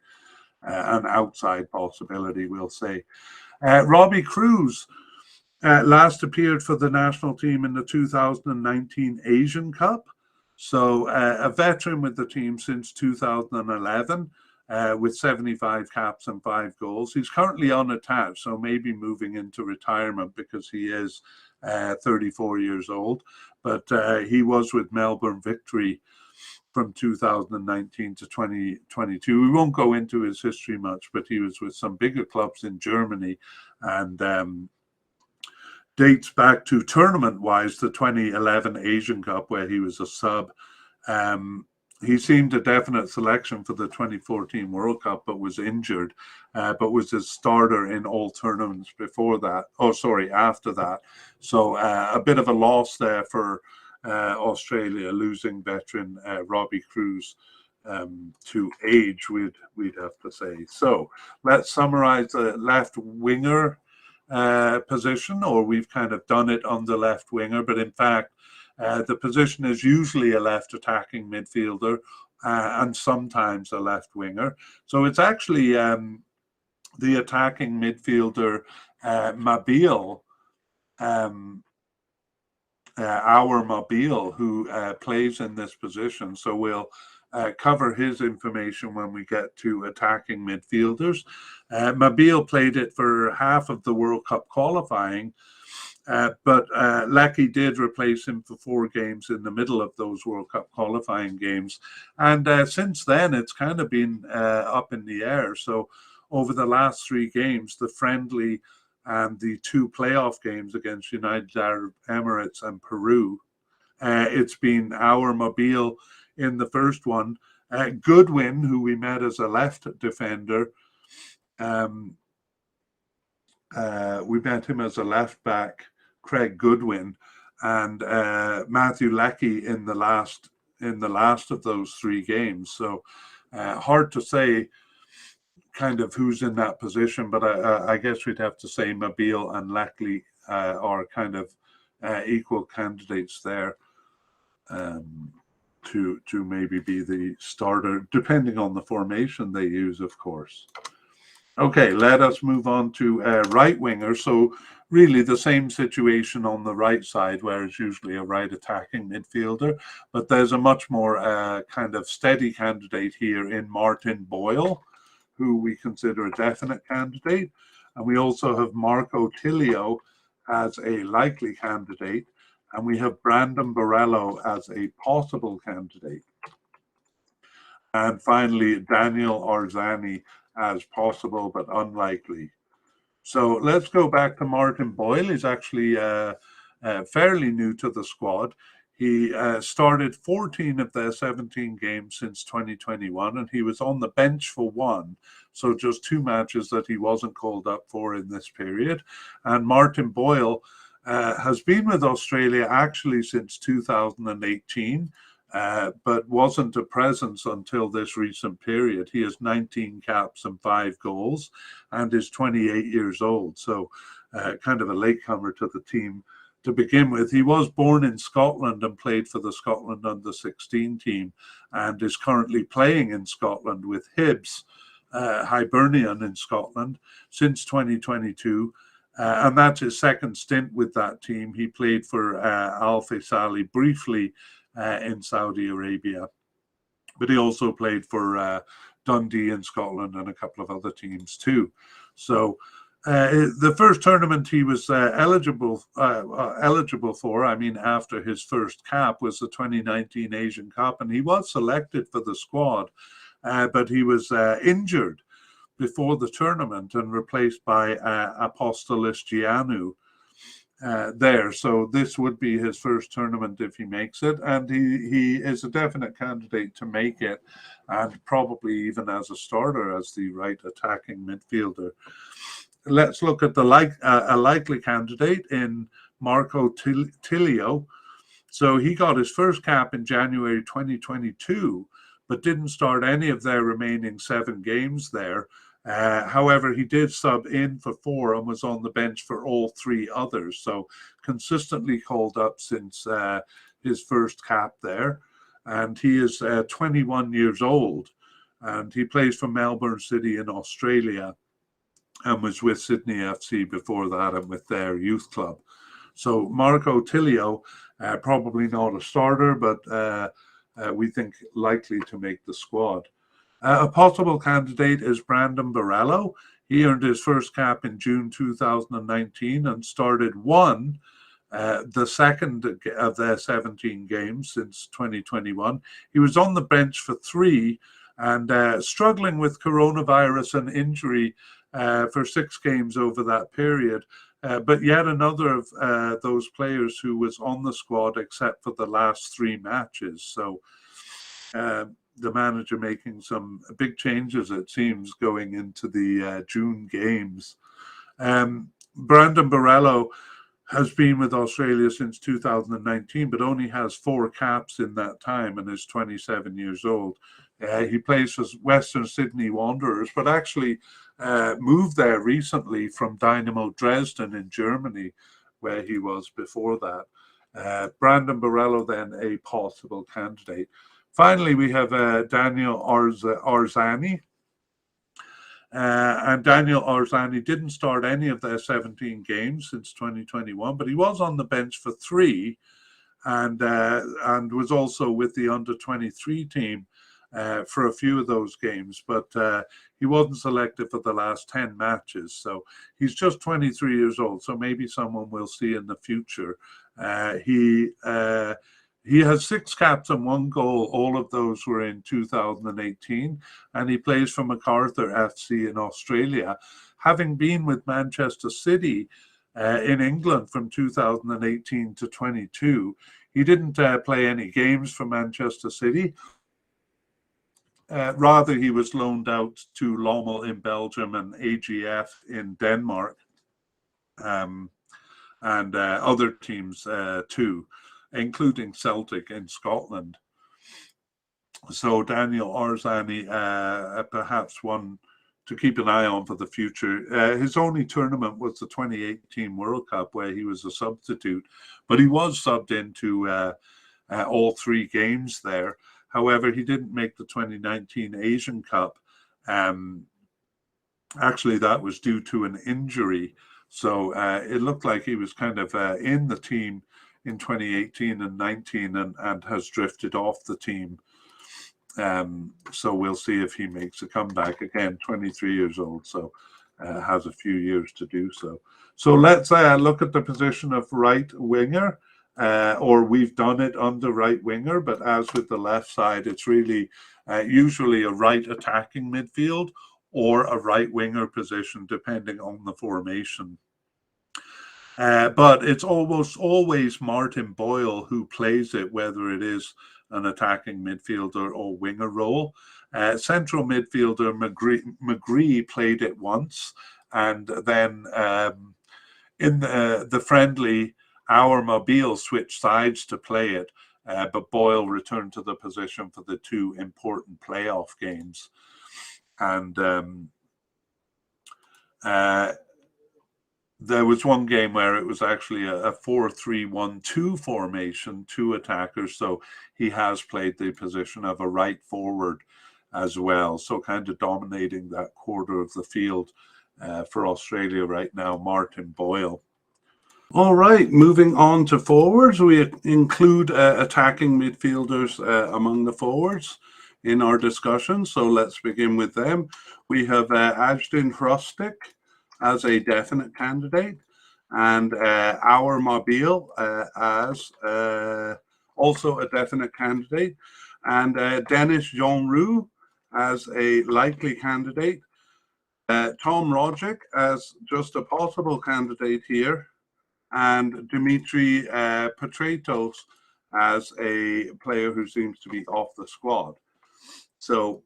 an outside possibility, we'll say. Robbie Cruz last appeared for the national team in the 2019 Asian Cup. So a veteran with the team since 2011 with 75 caps and 5 goals. He's currently unattached, so maybe moving into retirement because he is 34 years old. But he was with Melbourne Victory from 2019 to 2022. We won't go into his history much, but he was with some bigger clubs in Germany and dates back to tournament-wise the 2011 Asian Cup, where he was a sub. He seemed a definite selection for the 2014 World Cup, but was injured, but was a starter in all tournaments before that. Oh, sorry, after that. So a bit of a loss there for Australia, losing veteran Robbie Cruz to age, we'd have to say. So let's summarize the left winger position, or we've kind of done it on the left winger, but in fact, the position is usually a left attacking midfielder and sometimes a left winger. So it's actually the attacking midfielder, Mobile, our Mobile, who plays in this position. So we'll cover his information when we get to attacking midfielders. Mobile played it for half of the World Cup qualifying, but Leckie did replace him for 4 games in the middle of those World Cup qualifying games. And since then, it's kind of been up in the air. So over the last 3 games, the friendly and the 2 playoff games against United Arab Emirates and Peru, it's been our Mobile in the first one. Goodwin, who we met as a left defender, we met him as a left back, Craig Goodwin, and Matthew Leckie in the last of those 3 games. So hard to say kind of who's in that position, but I guess we'd have to say Mobile and Leckie are kind of equal candidates there. to maybe be the starter, depending on the formation they use, of course. Okay, let us move on to right winger. So really the same situation on the right side, where it's usually a right attacking midfielder, but there's a much more kind of steady candidate here in Martin Boyle, who we consider a definite candidate. And we also have Marco Tilio as a likely candidate, and we have Brandon Borello as a possible candidate. And finally, Daniel Orzani as possible but unlikely. So let's go back to Martin Boyle. He's actually fairly new to the squad. He started 14 of their 17 games since 2021, and he was on the bench for one. So just 2 matches that he wasn't called up for in this period. And Martin Boyle has been with Australia actually since 2018. But wasn't a presence until this recent period. He has 19 caps and 5 goals and is 28 years old. So kind of a latecomer to the team to begin with. He was born in Scotland and played for the Scotland under-16 team, and is currently playing in Scotland with Hibs, Hibernian in Scotland, since 2022. And that's his second stint with that team. He played for Al Faisali briefly in Saudi Arabia, but he also played for Dundee in Scotland and a couple of other teams too. So the first tournament he was eligible for, I mean, after his first cap, was the 2019 Asian Cup, and he was selected for the squad, but he was injured before the tournament and replaced by Apostolos Giannou there. So this would be his first tournament if he makes it, and he is a definite candidate to make it, and probably even as a starter as the right attacking midfielder. Let's look at a likely candidate in Marco Tilio. So he got his first cap in January 2022, but didn't start any of their remaining 7 games there. However, he did sub in for 4 and was on the bench for all 3 others. So consistently called up since his first cap there. And he is 21 years old. And he plays for Melbourne City in Australia, and was with Sydney FC before that and with their youth club. So Marco Tilio, probably not a starter, but we think likely to make the squad. A possible candidate is Brandon Borello. He earned his first cap in June 2019 and started the second of their 17 games since 2021. He was on the bench for 3 and struggling with coronavirus and injury for 6 games over that period. But yet another of those players who was on the squad except for the last 3 matches. So the manager making some big changes, it seems, going into the June games. Brandon Borello has been with Australia since 2019, but only has 4 caps in that time and is 27 years old. He plays for Western Sydney Wanderers, but actually moved there recently from Dynamo Dresden in Germany, where he was before that. Brandon Borello, then a possible candidate. Finally, we have Daniel Orzani. And Daniel Orzani didn't start any of their 17 games since 2021, but he was on the bench for 3 and was also with the under-23 team for a few of those games, but he wasn't selected for the last 10 matches. So he's just 23 years old, so maybe someone we'll see in the future. He has 6 caps and 1 goal. All of those were in 2018, and he plays for MacArthur FC in Australia, having been with Manchester City in England from 2018 to 22. He didn't play any games for Manchester City. Rather, he was loaned out to Lommel in Belgium and AGF in Denmark, and other teams too, including Celtic in Scotland. So Daniel Orzani, perhaps one to keep an eye on for the future. His only tournament was the 2018 World Cup, where he was a substitute, but he was subbed into all 3 games there. However, he didn't make the 2019 Asian Cup. Actually, that was due to an injury. So it looked like he was kind of in the team in 2018 and 19 and has drifted off the team. So we'll see if he makes a comeback again. 23 years old, so has a few years to do so. So let's look at the position of right winger, or we've done it under right winger, but as with the left side, it's really usually a right attacking midfield or a right winger position, depending on the formation. But it's almost always Martin Boyle who plays it, whether it is an attacking midfielder or winger role. Central midfielder McGree played it once, and then in the friendly, our Mobile switched sides to play it, but Boyle returned to the position for the 2 important playoff games. And there was one game where it was actually a 4-3-1-2 formation, 2 attackers. So he has played the position of a right forward as well. So kind of dominating that quarter of the field for Australia right now, Martin Boyle. All right, moving on to forwards. We include attacking midfielders among the forwards in our discussion. So let's begin with them. We have Ajdin Hrustic as a definite candidate, and our Mobile as also a definite candidate, and Dennis Jonru as a likely candidate, Tom Rogic as just a possible candidate here, and Dimitri Petratos as a player who seems to be off the squad. So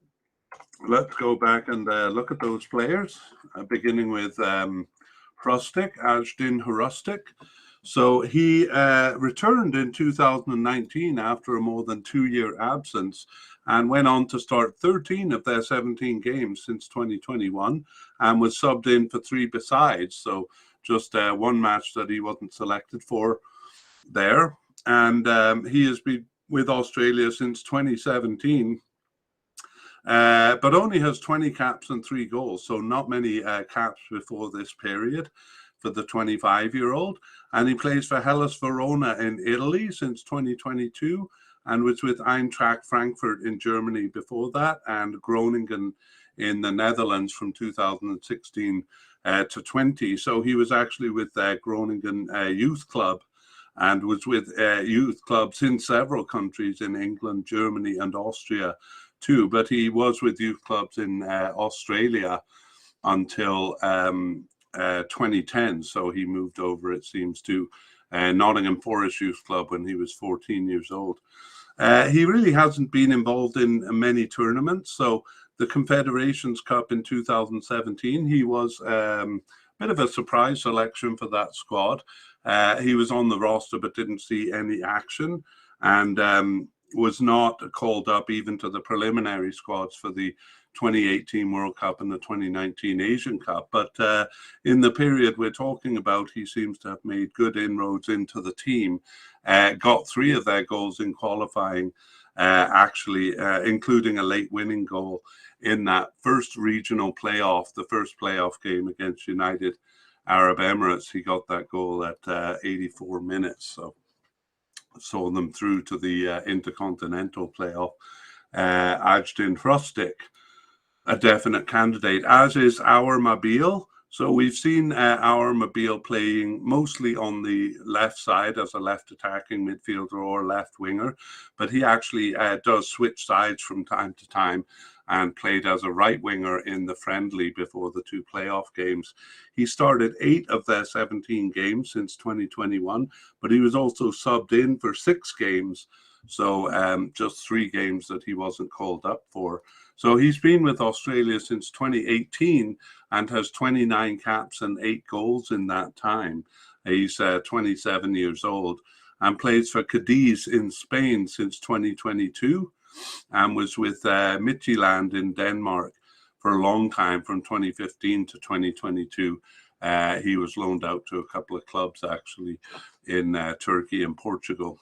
let's go back and look at those players, beginning with Hrustic, Ajdin Hrustic. So he returned in 2019 after a more than 2-year absence and went on to start 13 of their 17 games since 2021 and was subbed in for 3 besides. So just 1 match that he wasn't selected for there. And he has been with Australia since 2017. But only has 20 caps and 3 goals, so not many caps before this period for the 25-year-old. And he plays for Hellas Verona in Italy since 2022 and was with Eintracht Frankfurt in Germany before that, and Groningen in the Netherlands from 2016 to 20. So he was actually with Groningen Youth Club and was with youth clubs in several countries in England, Germany, and Austria too. But he was with youth clubs in Australia until 2010. So he moved over, it seems, to Nottingham Forest Youth Club when he was 14 years old. He really hasn't been involved in many tournaments. So the Confederations Cup in 2017, he was a bit of a surprise selection for that squad. He was on the roster but didn't see any action, and was not called up even to the preliminary squads for the 2018 World Cup and the 2019 Asian Cup. But in the period we're talking about, he seems to have made good inroads into the team, got 3 of their goals in qualifying, actually, including a late winning goal in that first regional playoff, the first playoff game against United Arab Emirates. He got that goal at 84 minutes. So saw them through to the intercontinental playoff. Ajdin Hrustic, a definite candidate, as is our Mobile. So we've seen our Mobile playing mostly on the left side as a left attacking midfielder or left winger, but he actually does switch sides from time to time and played as a right winger in the friendly before the 2 playoff games. He started 8 of their 17 games since 2021, but he was also subbed in for 6 games. So just 3 games that he wasn't called up for. So he's been with Australia since 2018 and has 29 caps and 8 goals in that time. He's 27 years old and plays for Cadiz in Spain since 2022 and was with Midtjylland in Denmark for a long time from 2015 to 2022. He was loaned out to a couple of clubs actually in Turkey and Portugal.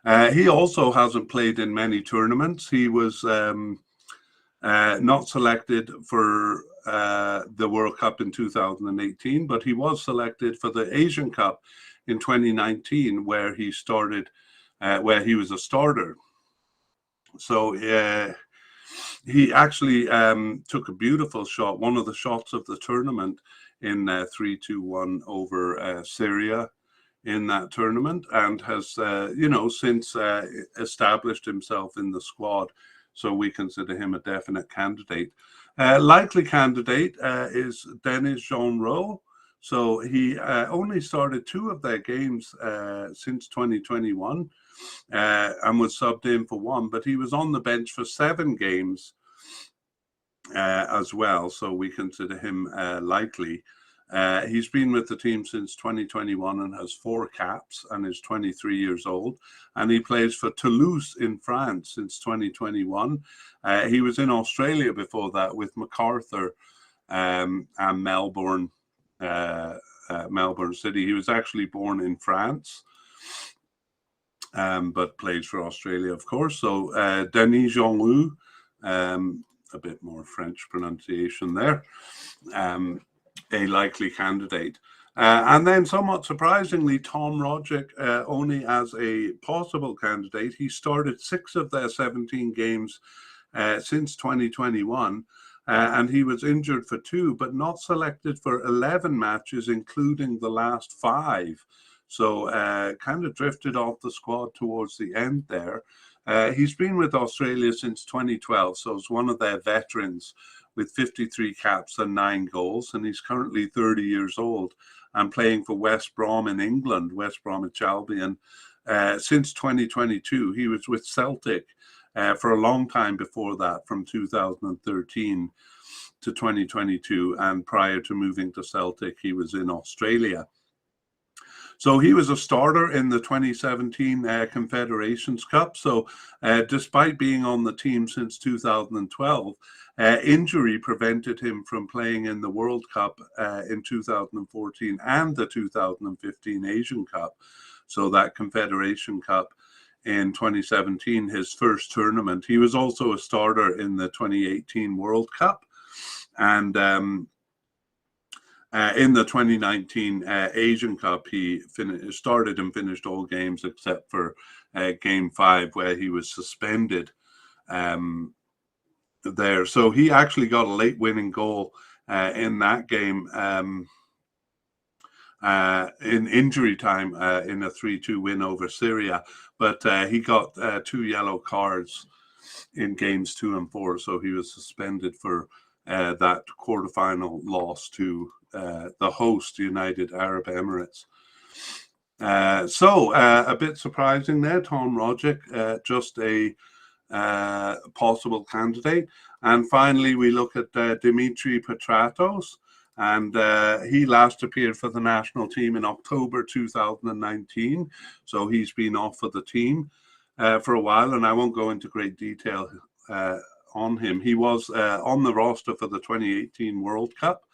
He also hasn't played in many tournaments. He was not selected for the World Cup in 2018, but he was selected for the Asian Cup in 2019, where he started, where he was a starter. So he actually took a beautiful shot, one of the shots of the tournament, in 3-2-1 over Syria in that tournament, and has since established himself in the squad. So we consider him a definite candidate. Likely candidate is Denis Jeanreau. So he only started 2 of their games since 2021 and was subbed in for 1, but he was on the bench for 7 games as well. So we consider him likely. He's been with the team since 2021 and has 4 caps and is 23 years old. And he plays for Toulouse in France since 2021. He was in Australia before that with MacArthur and Melbourne, Melbourne City. He was actually born in France, but plays for Australia, of course. So Denis Jeanreau, a bit more French pronunciation there. A likely candidate. And then somewhat surprisingly, Tom Rogic only as a possible candidate. He started 6 of their 17 games since 2021, and he was injured for 2, but not selected for 11 matches, including the last 5. So kind of drifted off the squad towards the end there. He's been with Australia since 2012, so he's one of their veterans with 53 caps and 9 goals, and he's currently 30 years old and playing for West Brom in England, West Bromwich Albion, since 2022. He was with Celtic for a long time before that, from 2013 to 2022, and prior to moving to Celtic, he was in Australia. So he was a starter in the 2017 Confederations Cup. So despite being on the team since 2012, injury prevented him from playing in the World Cup in 2014 and the 2015 Asian Cup. So that Confederation Cup in 2017, his first tournament. He was also a starter in the 2018 World Cup. And in the 2019 Asian Cup, he started and finished all games except for Game 5, where he was suspended there. So he actually got a late winning goal in that game in injury time in a 3-2 win over Syria. But he got 2 yellow cards in games 2 and 4. So he was suspended for that quarterfinal loss to the host, United Arab Emirates. So a bit surprising there, Tom Rogic, just a possible candidate. And finally, we look at Dimitri Petratos, and he last appeared for the national team in October 2019. So he's been off for the team for a while, and I won't go into great detail on him. He was on the roster for the 2018 World Cup,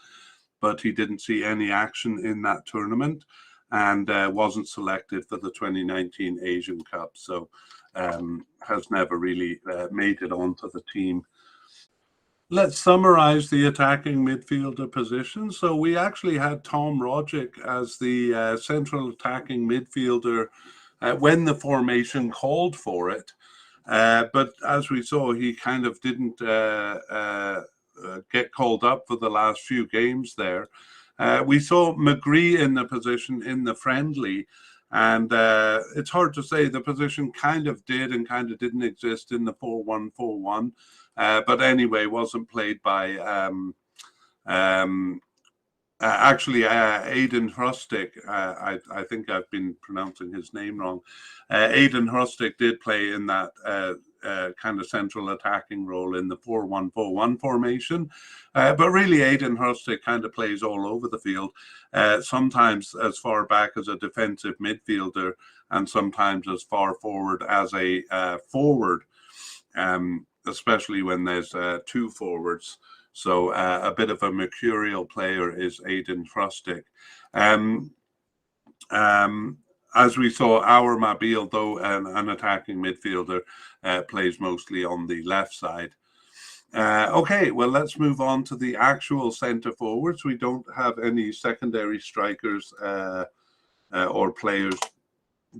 but he didn't see any action in that tournament and wasn't selected for the 2019 Asian Cup. So has never really made it onto the team. Let's summarize the attacking midfielder position. So we actually had Tom Rogic as the central attacking midfielder when the formation called for it. But as we saw, he kind of didn't get called up for the last few games there. We saw McGree in the position in the friendly, and it's hard to say. The position kind of did and kind of didn't exist in the 4-1-4-1. But anyway, wasn't played by actually Aiden Hrustic. I think I've been pronouncing his name wrong. Aiden Hrustic did play in that kind of central attacking role in the 4-1-4-1 formation. But really, Aiden Hrustic kind of plays all over the field, sometimes as far back as a defensive midfielder and sometimes as far forward as a forward, especially when there's 2 forwards. So a bit of a mercurial player is Aiden Hrustic. as we saw, our Mabil, though an attacking midfielder, plays mostly on the left side. Okay, well, let's move on to the actual centre forwards. We don't have any secondary strikers or players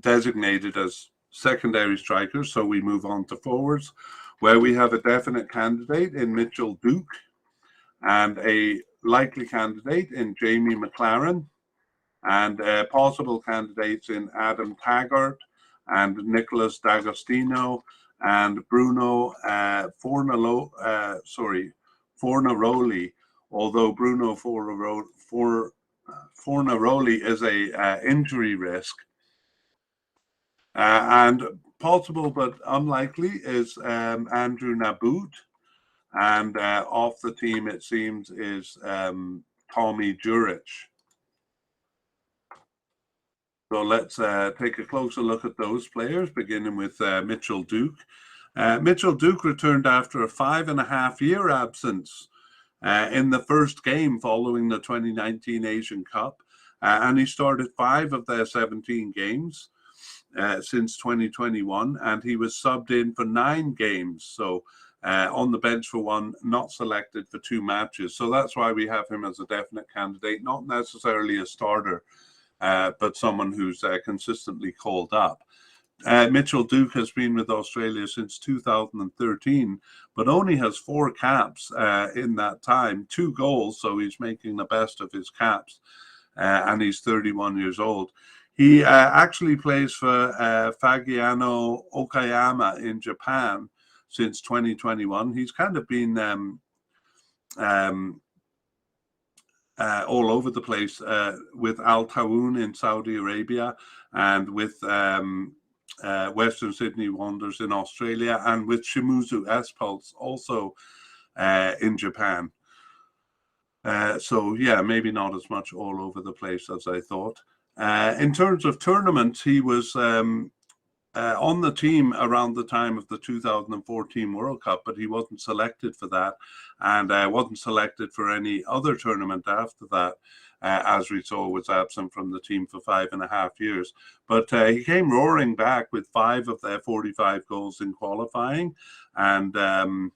designated as secondary strikers, so we move on to forwards, where we have a definite candidate in Mitchell Duke and a likely candidate in Jamie McLaren, and possible candidates in Adam Taggart and Nicholas D'Agostino and Bruno Fornaroli, although Bruno Fornaroli is a injury risk. And possible but unlikely is Andrew Naboot, and off the team it seems is Tommy Juric. So let's take a closer look at those players, beginning with Mitchell Duke. Mitchell Duke returned after a 5.5-year absence in the first game following the 2019 Asian Cup, and he started 5 of their 17 games since 2021, and he was subbed in for 9 games, so on the bench for 1, not selected for 2 matches. So that's why we have him as a definite candidate, not necessarily a starter, but someone who's consistently called up. Mitchell Duke has been with Australia since 2013, but only has 4 caps in that time, 2 goals, so he's making the best of his caps, and he's 31 years old. He actually plays for Fagiano Okayama in Japan since 2021. He's kind of been all over the place with Al Tawoun in Saudi Arabia, and with Western Sydney Wanderers in Australia, and with Shimizu S-Pulse also in Japan. So yeah, maybe not as much all over the place as I thought. In terms of tournaments, he was on the team around the time of the 2014 World Cup, but he wasn't selected for that, and wasn't selected for any other tournament after that, as we saw, was absent from the team for 5.5 years. But he came roaring back with 5 of their 45 goals in qualifying, and I'm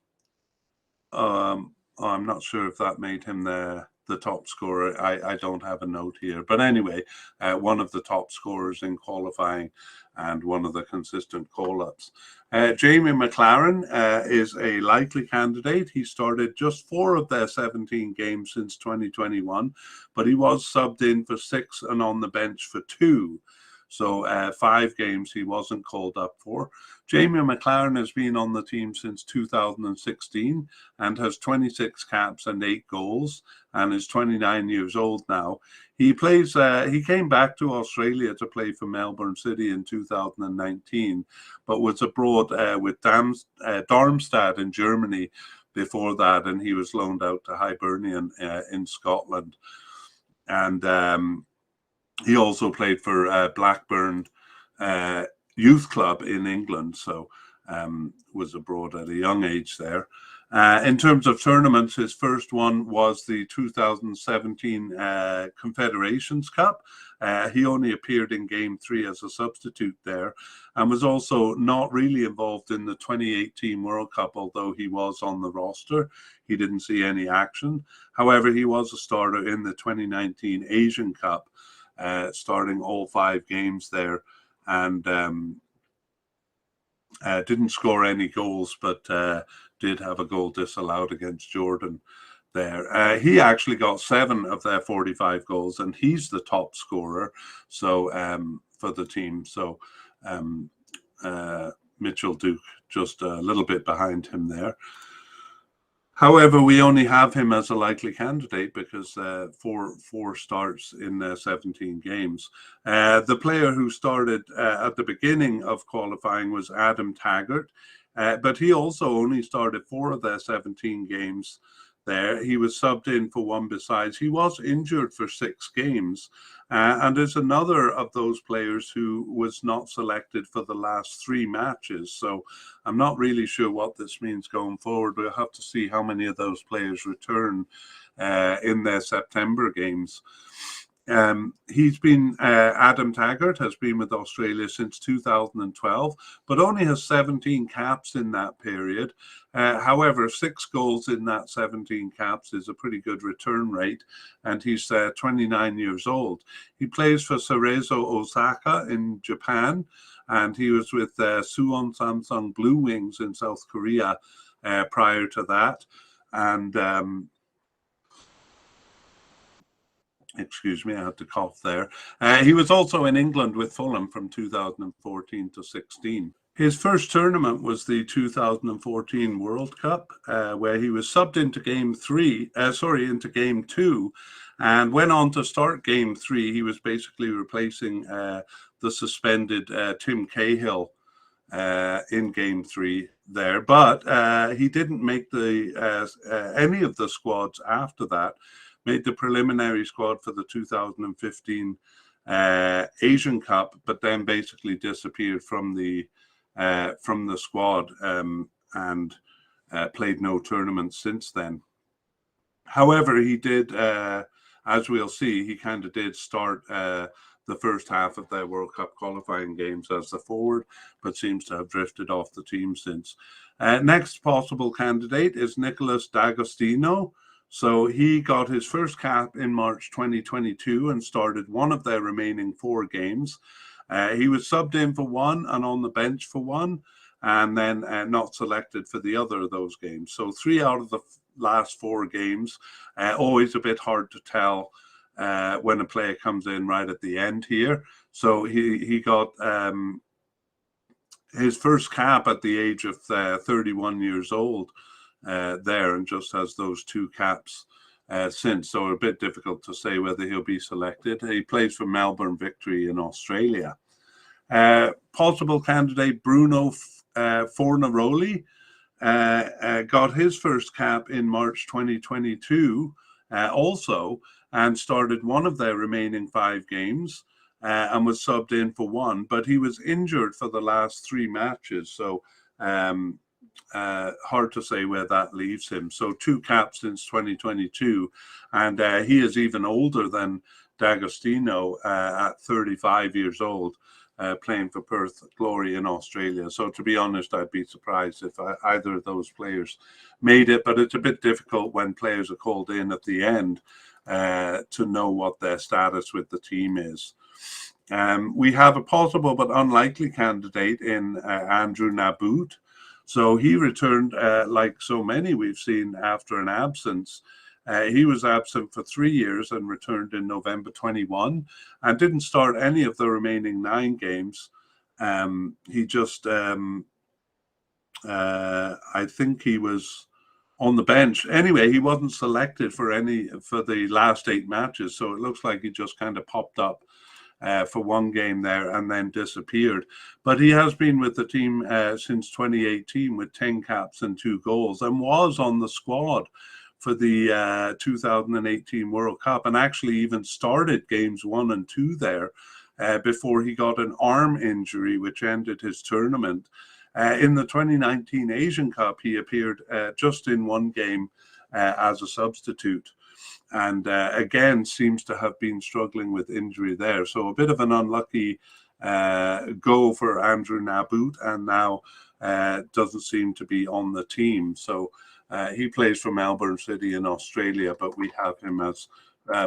not sure if that made him the top scorer. I don't have a note here, but anyway, one of the top scorers in qualifying and one of the consistent call-ups. Jamie McLaren is a likely candidate. He started just 4 of their 17 games since 2021, but he was subbed in for 6 and on the bench for 2. So 5 games he wasn't called up for. Jamie McLaren has been on the team since 2016 and has 26 caps and 8 goals, and is 29 years old now. He plays. He came back to Australia to play for Melbourne City in 2019, but was abroad with Darmstadt in Germany before that, and he was loaned out to Hibernian in Scotland. And he also played for Blackburn Youth Club in England, so was abroad at a young age there. In terms of tournaments, his first one was the 2017 Confederations Cup. He only appeared in Game 3 as a substitute there, and was also not really involved in the 2018 World Cup, although he was on the roster. He didn't see any action. However, he was a starter in the 2019 Asian Cup, starting all 5 games there, and didn't score any goals, but did have a goal disallowed against Jordan there. He actually got 7 of their 45 goals, and he's the top scorer, so for the team. So Mitchell Duke just a little bit behind him there. However, we only have him as a likely candidate because 4 starts in 17 games. The player who started at the beginning of qualifying was Adam Taggart, but he also only started 4 of their 17 games there. He was subbed in for 1 besides. He was injured for 6 games, and is another of those players who was not selected for the last 3 matches. So I'm not really sure what this means going forward. We'll have to see how many of those players return in their September games. He's been Adam Taggart has been with Australia since 2012, but only has 17 caps in that period. However, 6 goals in that 17 caps is a pretty good return rate, and he's 29 years old. He plays for Cerezo Osaka in Japan, and he was with Suwon Samsung Blue Wings in South Korea prior to that. And excuse me, I had to cough there. He was also in England with Fulham from 2014 to 16. His first tournament was the 2014 World Cup, where he was subbed into into game 2, and went on to start game 3. He was basically replacing the suspended Tim Cahill in game 3 there, but he didn't make any of the squads after that. Made the preliminary squad for the 2015 Asian Cup, but then basically disappeared from the squad and played no tournaments since then. However, he did, as we'll see, he kind of did start the first half of their World Cup qualifying games as the forward, but seems to have drifted off the team since. Next possible candidate is Nicholas D'Agostino. So he got his first cap in March 2022 and started one of their remaining 4 games. He was subbed in for 1 and on the bench for 1, and then not selected for the other of those games. So 3 out of the last 4 games. Always a bit hard to tell when a player comes in right at the end here. So he got his first cap at the age of 31 years old. There, and just has those 2 caps since, so a bit difficult to say whether he'll be selected. He plays for Melbourne Victory in Australia. Possible candidate Bruno Fornaroli got his first cap in March 2022 also, and started one of their remaining 5 games and was subbed in for 1, but he was injured for the last 3 matches, so hard to say where that leaves him. So 2 caps since 2022, and he is even older than D'Agostino at 35 years old, playing for Perth Glory in Australia. So to be honest, I'd be surprised if either of those players made it, but it's a bit difficult when players are called in at the end to know what their status with the team is. We have a possible but unlikely candidate in Andrew Naboot. So he returned, like so many we've seen, after an absence. He was absent for 3 years and returned in November 21 and didn't start any of the remaining 9 games. He just, I think he was on the bench. Anyway, he wasn't selected for the last 8 matches. So it looks like he just kind of popped up for 1 game there and then disappeared. But he has been with the team since 2018 with 10 caps and 2 goals, and was on the squad for the 2018 World Cup, and actually even started games 1 and 2 there before he got an arm injury, which ended his tournament. In the 2019 Asian Cup, he appeared just in 1 game as a substitute. And again, seems to have been struggling with injury there. So a bit of an unlucky go for Andrew Naboot, and now doesn't seem to be on the team. So he plays for Melbourne City in Australia, but we have him as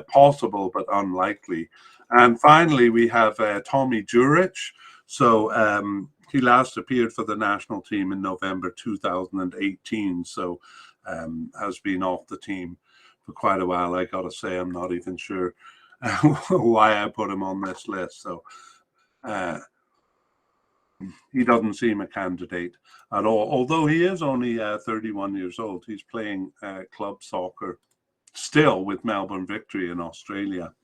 possible but unlikely. And finally, we have Tommy Juric. So he last appeared for the national team in November 2018, so has been off the team for quite a while. I gotta say, I'm not even sure why I put him on this list. So he doesn't seem a candidate at all, although he is only 31 years old. He's playing club soccer still with Melbourne Victory in Australia.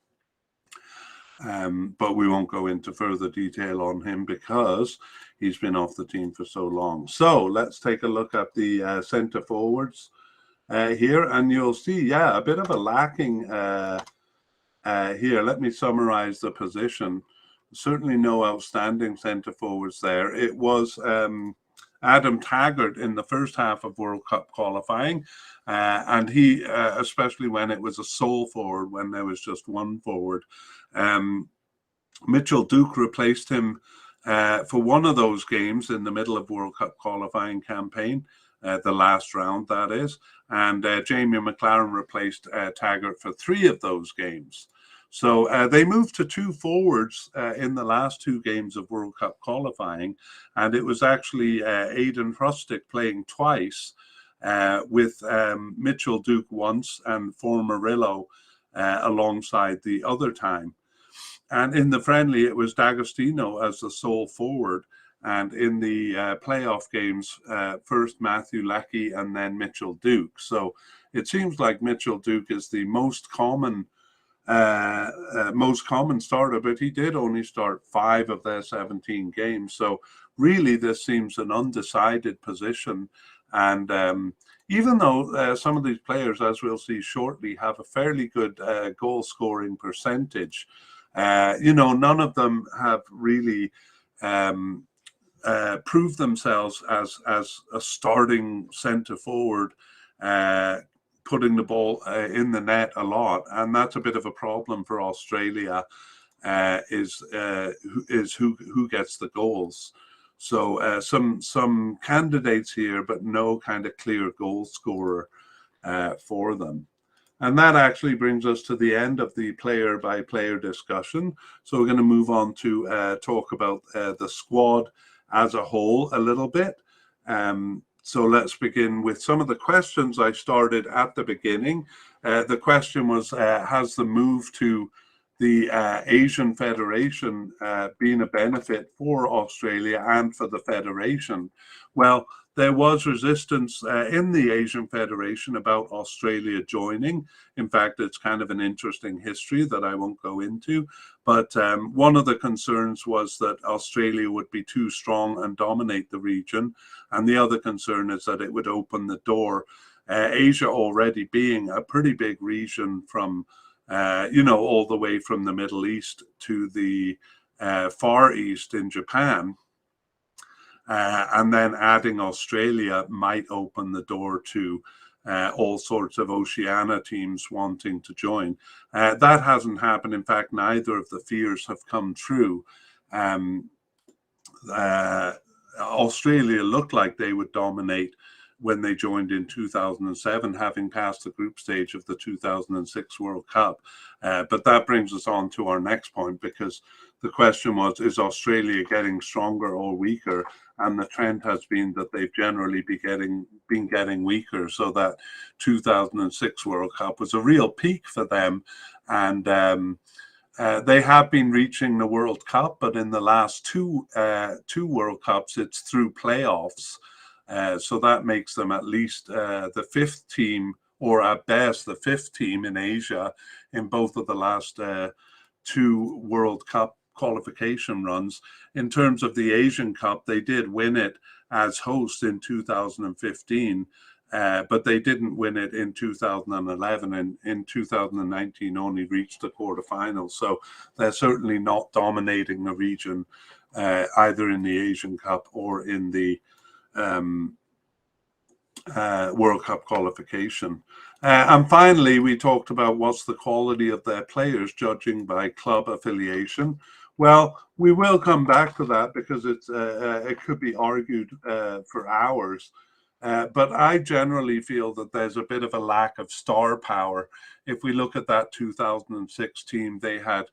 But we won't go into further detail on him because he's been off the team for so long. So let's take a look at the centre forwards here, and you'll see, a bit of a lacking here. Let me summarize the position. Certainly no outstanding centre forwards there. It was Adam Taggart in the first half of World Cup qualifying. And he, especially when it was a sole forward, when there was just one forward, Mitchell Duke replaced him for one of those games in the middle of World Cup qualifying campaign, the last round, that is. And Jamie McLaren replaced Taggart for 3 of those games. So they moved to 2 forwards in the last 2 games of World Cup qualifying. And it was actually Aidan Hrustic playing twice with Mitchell Duke once and Formarillo alongside the other time. And in the friendly, it was D'Agostino as the sole forward. And in the playoff games, first Matthew Leckie and then Mitchell Duke. So it seems like Mitchell Duke is the most common starter, but he did only start 5 of their 17 games. So really, this seems an undecided position. And even though some of these players, as we'll see shortly, have a fairly good goal scoring percentage, none of them have really proved themselves as a starting centre forward, putting the ball in the net a lot, and that's a bit of a problem for Australia. Is who gets the goals? So some candidates here, but no kind of clear goal scorer for them. And that actually brings us to the end of the player-by-player discussion. So we're going to move on to talk about the squad as a whole a little bit. So let's begin with some of the questions I started at the beginning. The question was, has the move to the Asian Federation been a benefit for Australia and for the Federation? Well, there was resistance in the Asian Federation about Australia joining. In fact, it's kind of an interesting history that I won't go into. But one of the concerns was that Australia would be too strong and dominate the region. And the other concern is that it would open the door. Asia already being a pretty big region from, all the way from the Middle East to the Far East in Japan. And then adding Australia might open the door to all sorts of Oceania teams wanting to join. That hasn't happened. In fact, neither of the fears have come true. Australia looked like they would dominate when they joined in 2007, having passed the group stage of the 2006 World Cup. But that brings us on to our next point, because the question was, is Australia getting stronger or weaker? And the trend has been that they've generally been getting weaker. So that 2006 World Cup was a real peak for them. And they have been reaching the World Cup, but in the last two World Cups, it's through playoffs. So that makes them at least the 5th team, or at best the 5th team in Asia in both of the last 2 World Cup qualification runs. In terms of the Asian Cup, they did win it as host in 2015, but they didn't win it in 2011, and in 2019 only reached the quarterfinals. So they're certainly not dominating the region, either in the Asian Cup or in the World Cup qualification. And finally, we talked about what's the quality of their players, judging by club affiliation. Well, we will come back to that, because it could be argued for hours. But I generally feel that there's a bit of a lack of star power. If we look at that 2006 team, they had,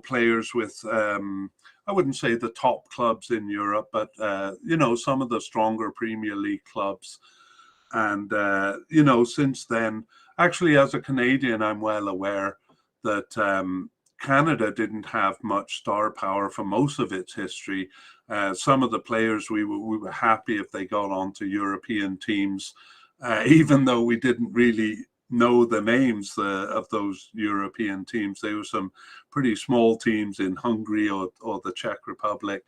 players with, I wouldn't say the top clubs in Europe, but, some of the stronger Premier League clubs. And, since then, actually, as a Canadian, I'm well aware that Canada didn't have much star power for most of its history. Some of the players, we were happy if they got onto European teams, even though we didn't really know the names of those European teams. There were some pretty small teams in Hungary or the Czech Republic,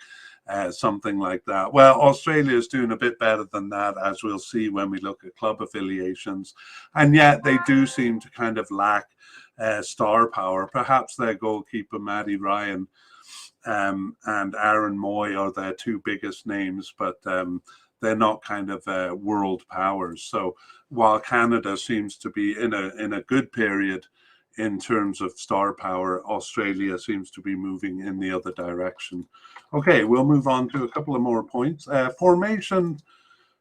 something like that. Well, Australia is doing a bit better than that, as we'll see when we look at club affiliations. And yet they do seem to kind of lack star power. Perhaps their goalkeeper, Matty Ryan, and Aaron Moy are their two biggest names, but they're not kind of world powers. So while Canada seems to be in a good period in terms of star power, Australia seems to be moving in the other direction. Okay, we'll move on to a couple of more points. Formation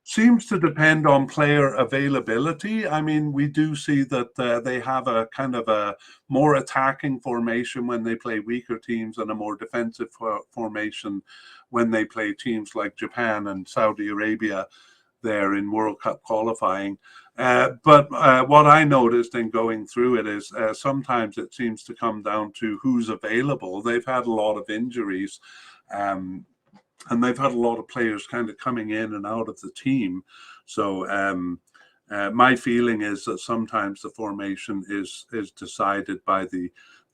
seems to depend on player availability. I mean, we do see that they have a kind of a more attacking formation when they play weaker teams and a more defensive formation when they play teams like Japan and Saudi Arabia there in World Cup qualifying. But what I noticed in going through it is sometimes it seems to come down to who's available. They've had a lot of injuries. And they've had a lot of players kind of coming in and out of the team. So my feeling is that sometimes the formation is decided by the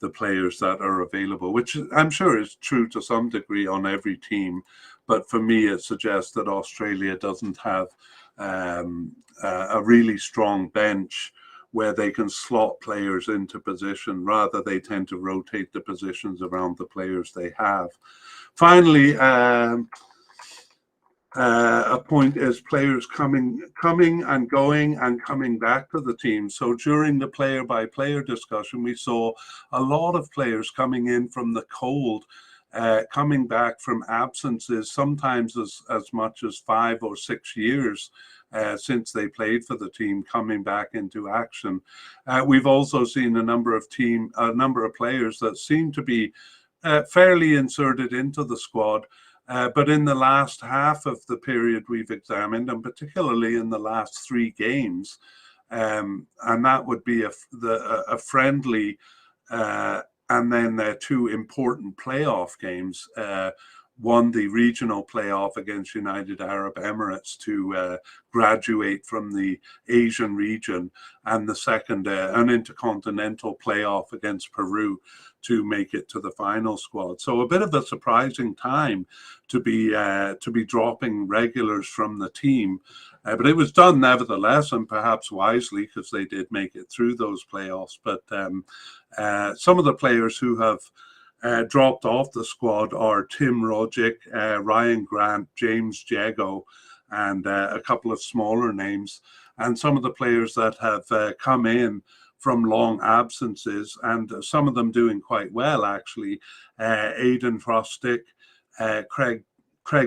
players that are available, which I'm sure is true to some degree on every team. But for me, it suggests that Australia doesn't have a really strong bench where they can slot players into position. Rather, they tend to rotate the positions around the players they have. Finally, a point is players coming and going and coming back to the team. So during the player-by-player discussion, we saw a lot of players coming in from the cold, coming back from absences, sometimes as much as 5 or 6 years since they played for the team, coming back into action. We've also seen a number of players that seem to be fairly inserted into the squad, but in the last half of the period we've examined, and particularly in the last 3 games, and that would be a friendly and then their 2 important playoff games. One, the regional playoff against United Arab Emirates to graduate from the Asian region, and the second, an intercontinental playoff against Peru to make it to the final squad. So a bit of a surprising time to be dropping regulars from the team, but it was done nevertheless, and perhaps wisely, because they did make it through those playoffs. But some of the players who have dropped off the squad are Tim Rogic, Ryan Grant, James Jago, and a couple of smaller names. And some of the players that have come in from long absences, and some of them doing quite well, actually. Aidan Frostick, Craig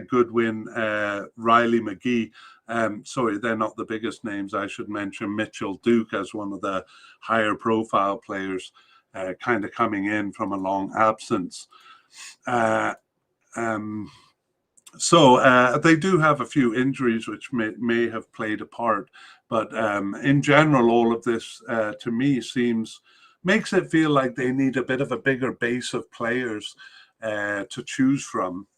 Goodwin, Riley McGee. Sorry, they're not the biggest names. I should mention Mitchell Duke as one of the higher profile players, kind of coming in from a long absence. So they do have a few injuries which may have played a part, but in general, all of this to me makes it feel like they need a bit of a bigger base of players to choose from.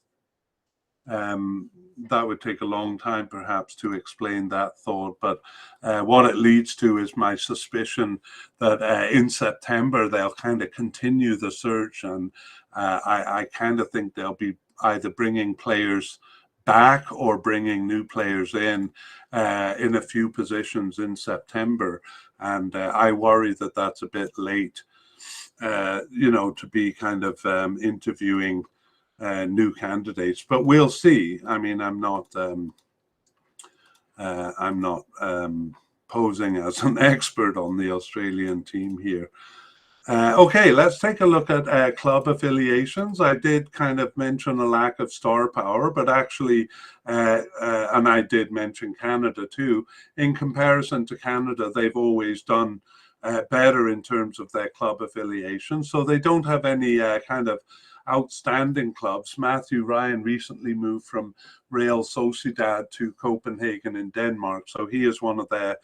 That would take a long time perhaps to explain that thought, but what it leads to is my suspicion that in September they'll kind of continue the search, and I kind of think they'll be either bringing players back or bringing new players in a few positions in September, and I worry that that's a bit late, to be kind of interviewing new candidates, but we'll see. I mean, I'm not posing as an expert on the Australian team here. Okay, let's take a look at club affiliations. I did kind of mention a lack of star power, but actually, and I did mention Canada too. In comparison to Canada, they've always done better in terms of their club affiliation. So they don't have any kind of outstanding clubs. Matthew Ryan recently moved from Real Sociedad to Copenhagen in Denmark, so he is one of their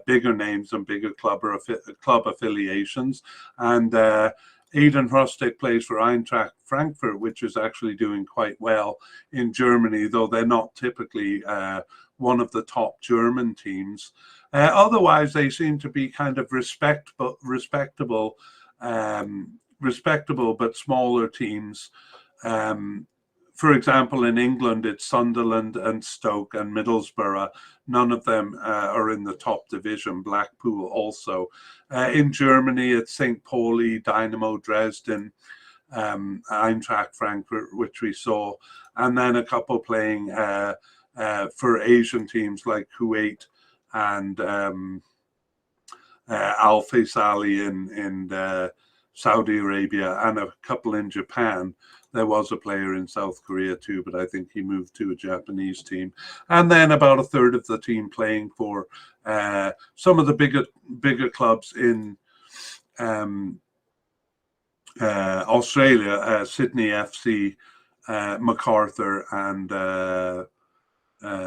bigger names and bigger club affiliations. And Aidan Hrostek plays for Eintracht Frankfurt, which is actually doing quite well in Germany, though they're not typically one of the top German teams. Otherwise, they seem to be kind of respectable but smaller teams. For example, in England, it's Sunderland and Stoke and Middlesbrough. None of them are in the top division. Blackpool also. In Germany, it's St. Pauli, Dynamo Dresden. Eintracht Frankfurt, which we saw, and then a couple playing for Asian teams like Kuwait and Al Faisali in Saudi Arabia, and a couple in Japan. There was a player in South Korea too, but I think he moved to a Japanese team. And then about a third of the team playing for some of the bigger clubs in Australia, Sydney FC, MacArthur, and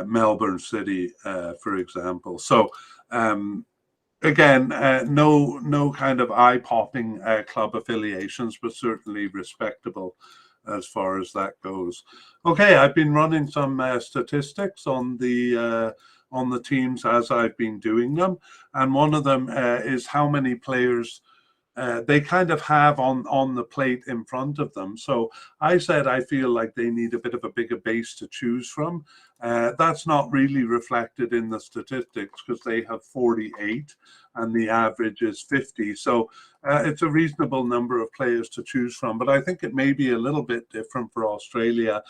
Melbourne City, for example. So again, no kind of eye-popping club affiliations, but certainly respectable as far as that goes. Okay, I've been running some statistics on the teams as I've been doing them, and one of them is how many players they kind of have on the plate in front of them. So I said I feel like they need a bit of a bigger base to choose from. That's not really reflected in the statistics because they have 48 and the average is 50. So it's a reasonable number of players to choose from. But I think it may be a little bit different for Australia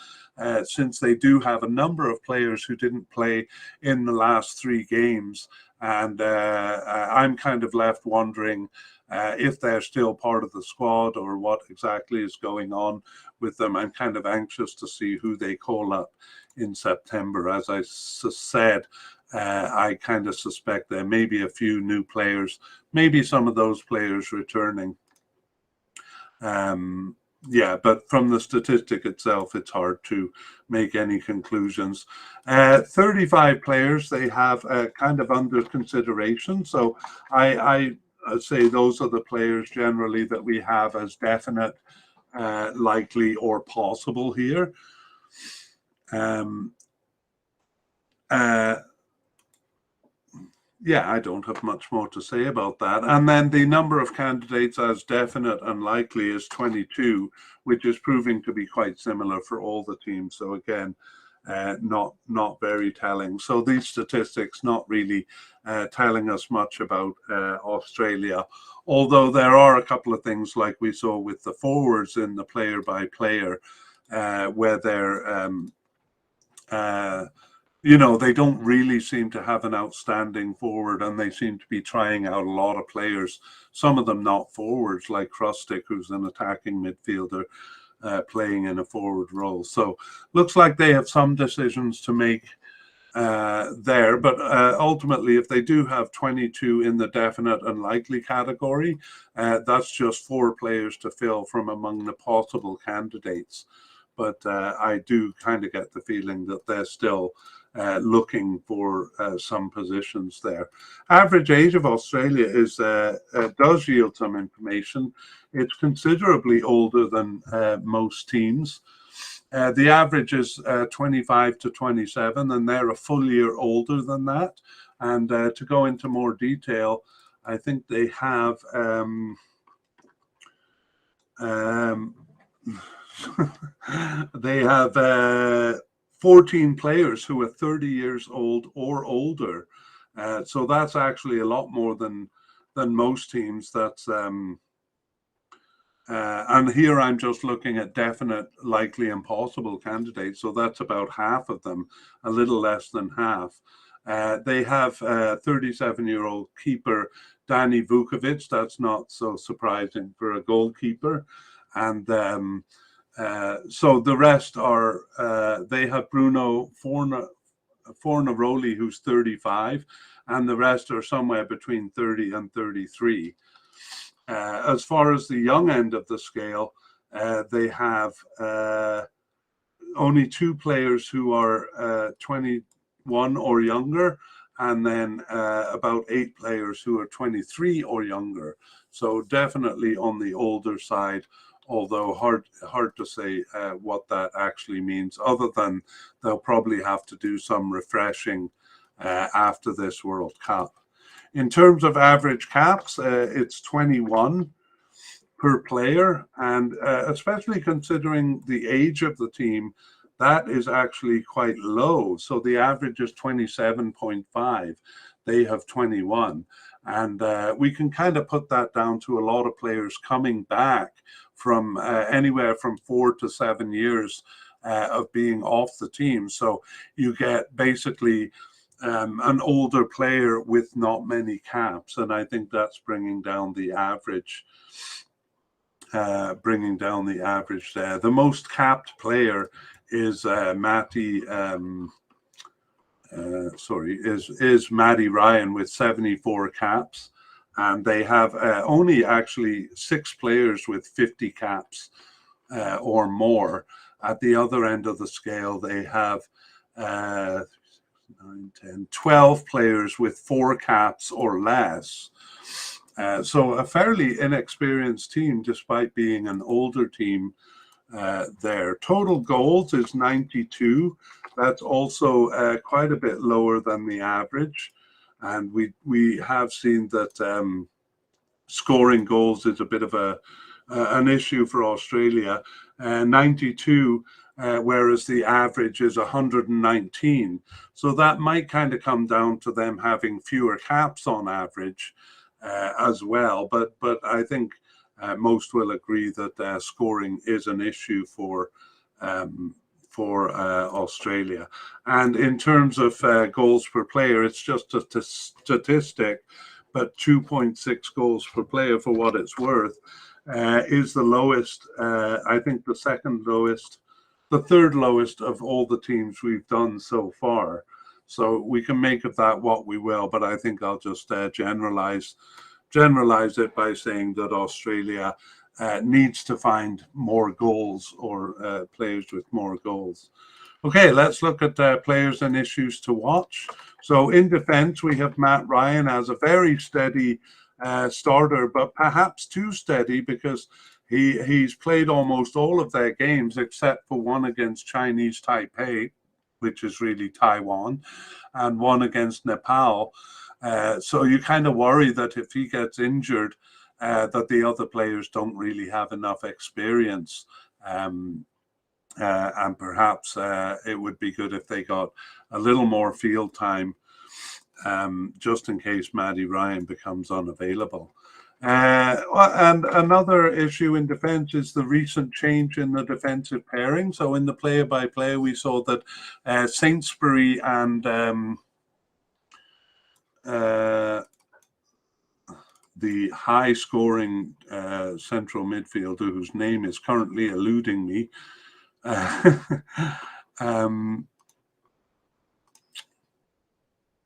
since they do have a number of players who didn't play in the last 3 games. And I'm kind of left wondering if they're still part of the squad or what exactly is going on with them. I'm kind of anxious to see who they call up in September. As I said, I kind of suspect there may be a few new players, maybe some of those players returning. Yeah, but from the statistic itself, it's hard to make any conclusions. 35 players they have kind of under consideration. So I'd say those are the players generally that we have as definite, likely, or possible here. Yeah, I don't have much more to say about that. And then the number of candidates as definite and likely is 22, which is proving to be quite similar for all the teams. So again, not very telling. So these statistics not really telling us much about Australia, although there are a couple of things like we saw with the forwards in the player by player, where they're they don't really seem to have an outstanding forward, and they seem to be trying out a lot of players, some of them not forwards, like Krustic, who's an attacking midfielder, playing in a forward role. So looks like they have some decisions to make there, but ultimately, if they do have 22 in the definite and likely category, that's just 4 players to fill from among the possible candidates. But I do kind of get the feeling that they're still looking for some positions there. Average age of Australia does yield some information. It's considerably older than most teams. The average is 25 to 27, and they're a full year older than that. And to go into more detail, I think they have they have 14 players who are 30 years old or older. So that's actually a lot more than most teams. That's and here I'm just looking at definite, likely, and possible candidates. So that's about half of them, a little less than half. They have 37-year-old keeper Danny Vukovic. That's not so surprising for a goalkeeper. And so the rest are, they have Bruno Fornaroli, who's 35, and the rest are somewhere between 30 and 33. As far as the young end of the scale, they have only 2 players who are 21 or younger, and then about 8 players who are 23 or younger. So definitely on the older side, although hard to say what that actually means, other than they'll probably have to do some refreshing after this World Cup. In terms of average caps, it's 21 per player, and especially considering the age of the team, that is actually quite low. So the average is 27.5. They have 21. And we can kind of put that down to a lot of players coming back from anywhere from 4 to 7 years of being off the team. So you get basically an older player with not many caps, and I think that's bringing down the average. There. The most capped player is Matty. Is Matty Ryan with 74 caps, and they have only actually 6 players with 50 caps or more. At the other end of the scale, they have 9, 10, 12 players with 4 caps or less. So a fairly inexperienced team, despite being an older team. Their total goals is 92. That's also quite a bit lower than the average, and we have seen that scoring goals is a bit of an issue for Australia. 92, whereas the average is 119. So that might kind of come down to them having fewer caps on average as well. But I think most will agree that scoring is an issue for Australia. And in terms of goals per player, it's just a statistic, but 2.6 goals per player, for what it's worth, is the lowest. I think the third lowest of all the teams we've done so far. So we can make of that what we will, but I think I'll just generalize it by saying that Australia needs to find more goals, or players with more goals. Okay, let's look at players and issues to watch. So in defense, we have Matt Ryan as a very steady starter, but perhaps too steady, because he's played almost all of their games except for one against Chinese Taipei, which is really Taiwan, and one against Nepal. So you kind of worry that if he gets injured, that the other players don't really have enough experience. And perhaps it would be good if they got a little more field time, just in case Matty Ryan becomes unavailable. And another issue in defense is the recent change in the defensive pairing. So in the player-by-player, we saw that Sainsbury and the high-scoring central midfielder, whose name is currently eluding me,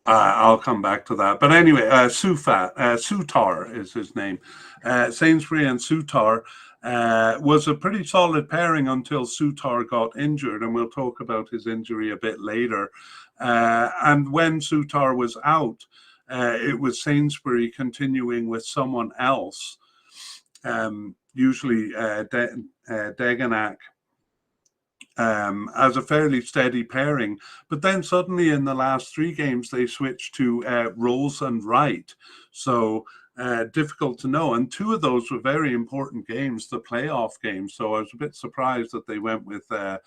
I'll come back to that. But anyway, Sutar is his name. Sainsbury and Sutar was a pretty solid pairing until Sutar got injured, and we'll talk about his injury a bit later. And when Sutar was out, it was Sainsbury continuing with someone else, usually Degenak, as a fairly steady pairing. But then suddenly in the last 3 games, they switched to Rolls and Wright. So difficult to know. And 2 of those were very important games, the playoff games. So I was a bit surprised that they went with a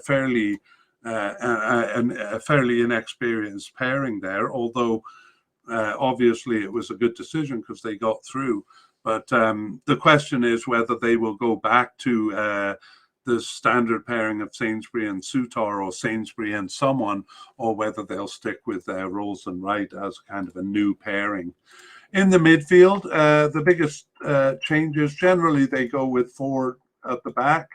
fairly inexperienced pairing there, although obviously it was a good decision because they got through. But the question is whether they will go back to the standard pairing of Sainsbury and Sutar, or Sainsbury and someone, or whether they'll stick with Rolls and Wright as kind of a new pairing. In the midfield, the biggest changes, generally they go with 4 at the back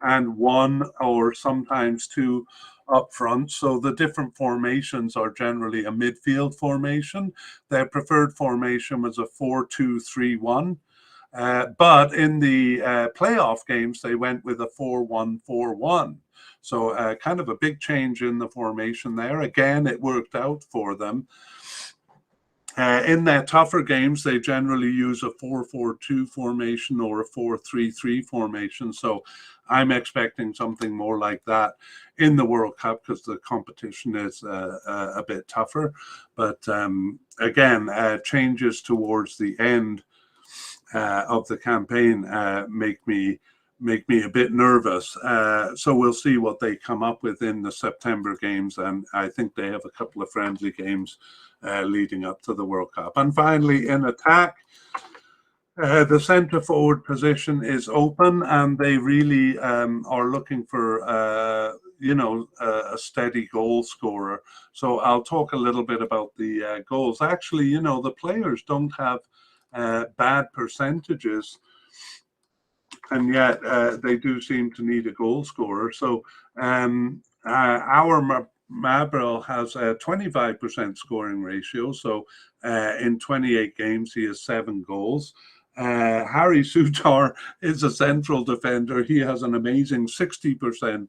and 1 or sometimes 2 up front. So the different formations are generally a midfield formation. Their preferred formation was a 4-2-3-1. But in the playoff games, they went with a 4-1-4-1. So kind of a big change in the formation there. Again, it worked out for them. In their tougher games, they generally use a 4-4-2 formation or a 4-3-3 formation. So I'm expecting something more like that in the World Cup, because the competition is a bit tougher. But again, changes towards the end of the campaign make me a bit nervous. So we'll see what they come up with in the September games, and I think they have a couple of friendly games leading up to the World Cup. And finally, in attack, The centre forward position is open, and they really are looking for, a steady goal scorer. So I'll talk a little bit about the goals. Actually, the players don't have bad percentages, and yet they do seem to need a goal scorer. So our Mabrel has a 25% scoring ratio. So in 28 games, he has 7 goals. Harry Sutar is a central defender. He has an amazing 60%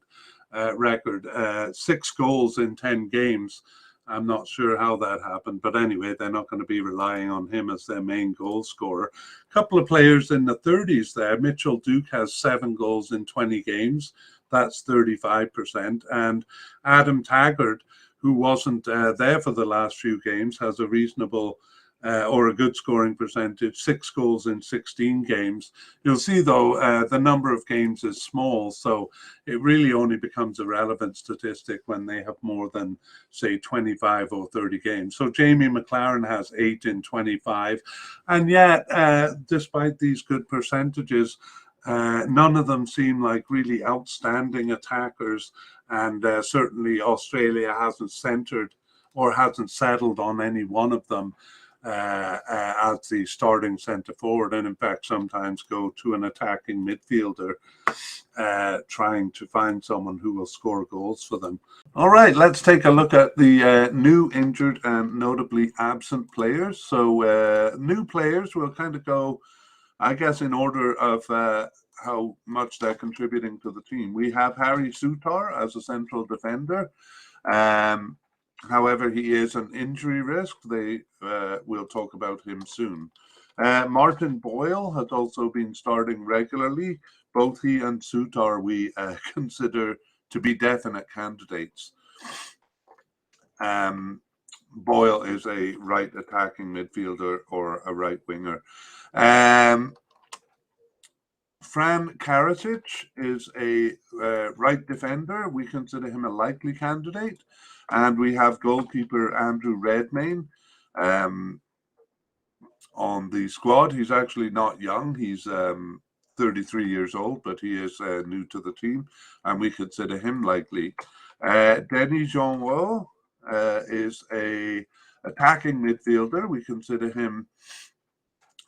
record, 6 goals in 10 games. I'm not sure how that happened, but anyway, they're not going to be relying on him as their main goal scorer. A couple of players in the 30s there. Mitchell Duke has 7 goals in 20 games. That's 35%. And Adam Taggart, who wasn't there for the last few games, has a reasonable or a good scoring percentage, 6 goals in 16 games. You'll see, though, the number of games is small, so it really only becomes a relevant statistic when they have more than, say, 25 or 30 games. So Jamie McLaren has 8 in 25, and yet, despite these good percentages, none of them seem like really outstanding attackers, and certainly Australia hasn't centered or hasn't settled on any one of them as the starting centre forward, and in fact sometimes go to an attacking midfielder trying to find someone who will score goals for them. All right, let's take a look at the new, injured and notably absent players. So new players will kind of go, I guess, in order of how much they're contributing to the team. We have Harry Sutar as a central defender. However, he is an injury risk. They will talk about him soon. Martin Boyle has also been starting regularly. Both he and Sutar we consider to be definite candidates. Boyle is a right attacking midfielder or a right winger. Fran Karacic is a right defender. We consider him a likely candidate. And we have goalkeeper Andrew Redmayne on the squad. He's actually not young. He's 33 years old, but he is new to the team, and we consider him likely. Denis Jeanreau is a attacking midfielder. We consider him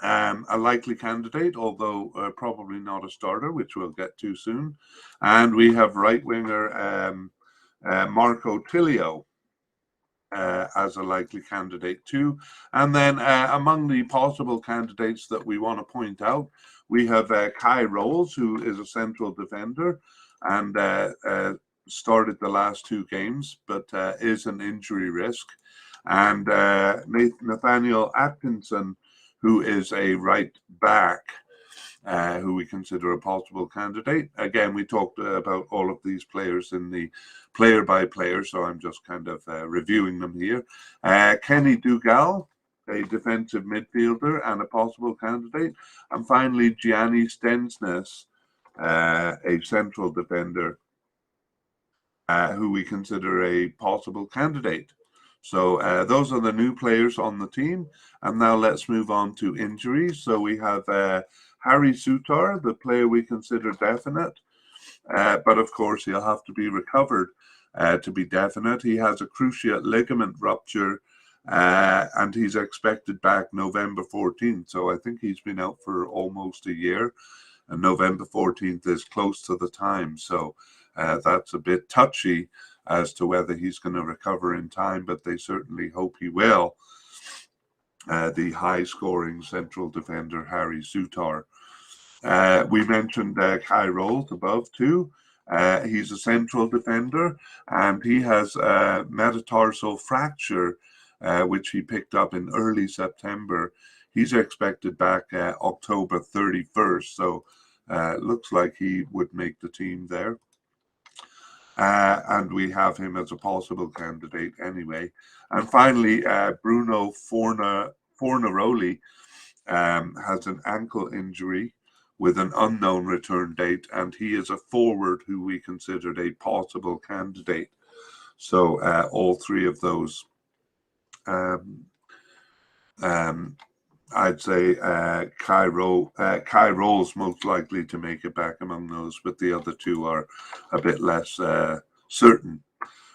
a likely candidate, although probably not a starter, which we'll get to soon. And we have right winger Marco Tilio as a likely candidate too. And then among the possible candidates that we want to point out, we have Kai Rolls, who is a central defender and started the last 2 games, but is an injury risk. And Nathaniel Atkinson, who is a right back, who we consider a possible candidate. Again, we talked about all of these players in the player by player, so I'm just kind of reviewing them here. Kenny Dougal, a defensive midfielder and a possible candidate. And finally, Gianni Stensnes, a central defender, who we consider a possible candidate. So those are the new players on the team. And now let's move on to injuries. So we have Harry Sutar, the player we consider definite, but of course he'll have to be recovered to be definite. He has a cruciate ligament rupture, and he's expected back November 14th. So I think he's been out for almost a year, and November 14th is close to the time. So that's a bit touchy as to whether he's going to recover in time, but they certainly hope he will. The high-scoring central defender, Harry Sutar. We mentioned Kai Rolls above too. He's a central defender, and he has a metatarsal fracture, which he picked up in early September. He's expected back October 31st, so looks like he would make the team there. And we have him as a possible candidate anyway. And finally, Bruno Fornaroli has an ankle injury with an unknown return date, and he is a forward who we considered a possible candidate. So all 3 of those I'd say Kai Roll's most likely to make it back among those, but the other two are a bit less certain.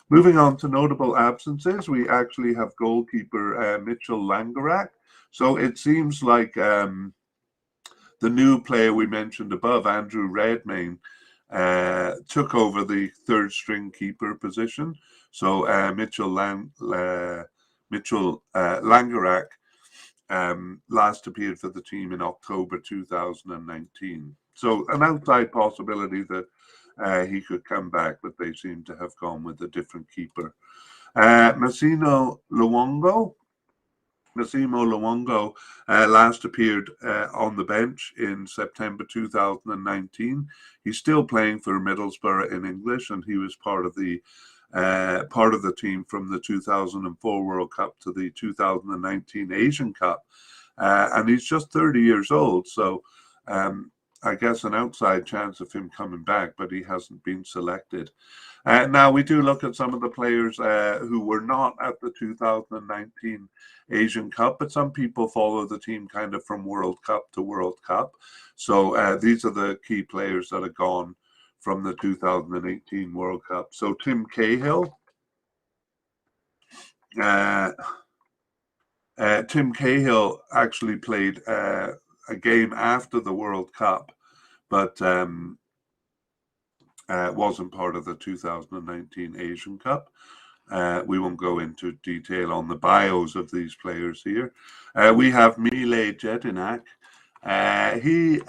Moving on to notable absences, we actually have goalkeeper Mitchell Langerak. So it seems like the new player we mentioned above, Andrew Redmayne, took over the third string keeper position. So Mitchell Langerak last appeared for the team in October 2019. So an outside possibility that he could come back, but they seem to have gone with a different keeper. Massimo Luongo last appeared on the bench in September 2019. He's still playing for Middlesbrough in English, and he was part of the team from the 2004 World Cup to the 2019 Asian Cup. And he's just 30 years old, so I guess an outside chance of him coming back, but he hasn't been selected. Now, we do look at some of the players who were not at the 2019 Asian Cup, but some people follow the team kind of from World Cup to World Cup. So these are the key players that have gone from the 2018 World Cup. So Tim Cahill. Tim Cahill actually played a game after the World Cup, but wasn't part of the 2019 Asian Cup. We won't go into detail on the bios of these players here. We have Mile Jedinak. He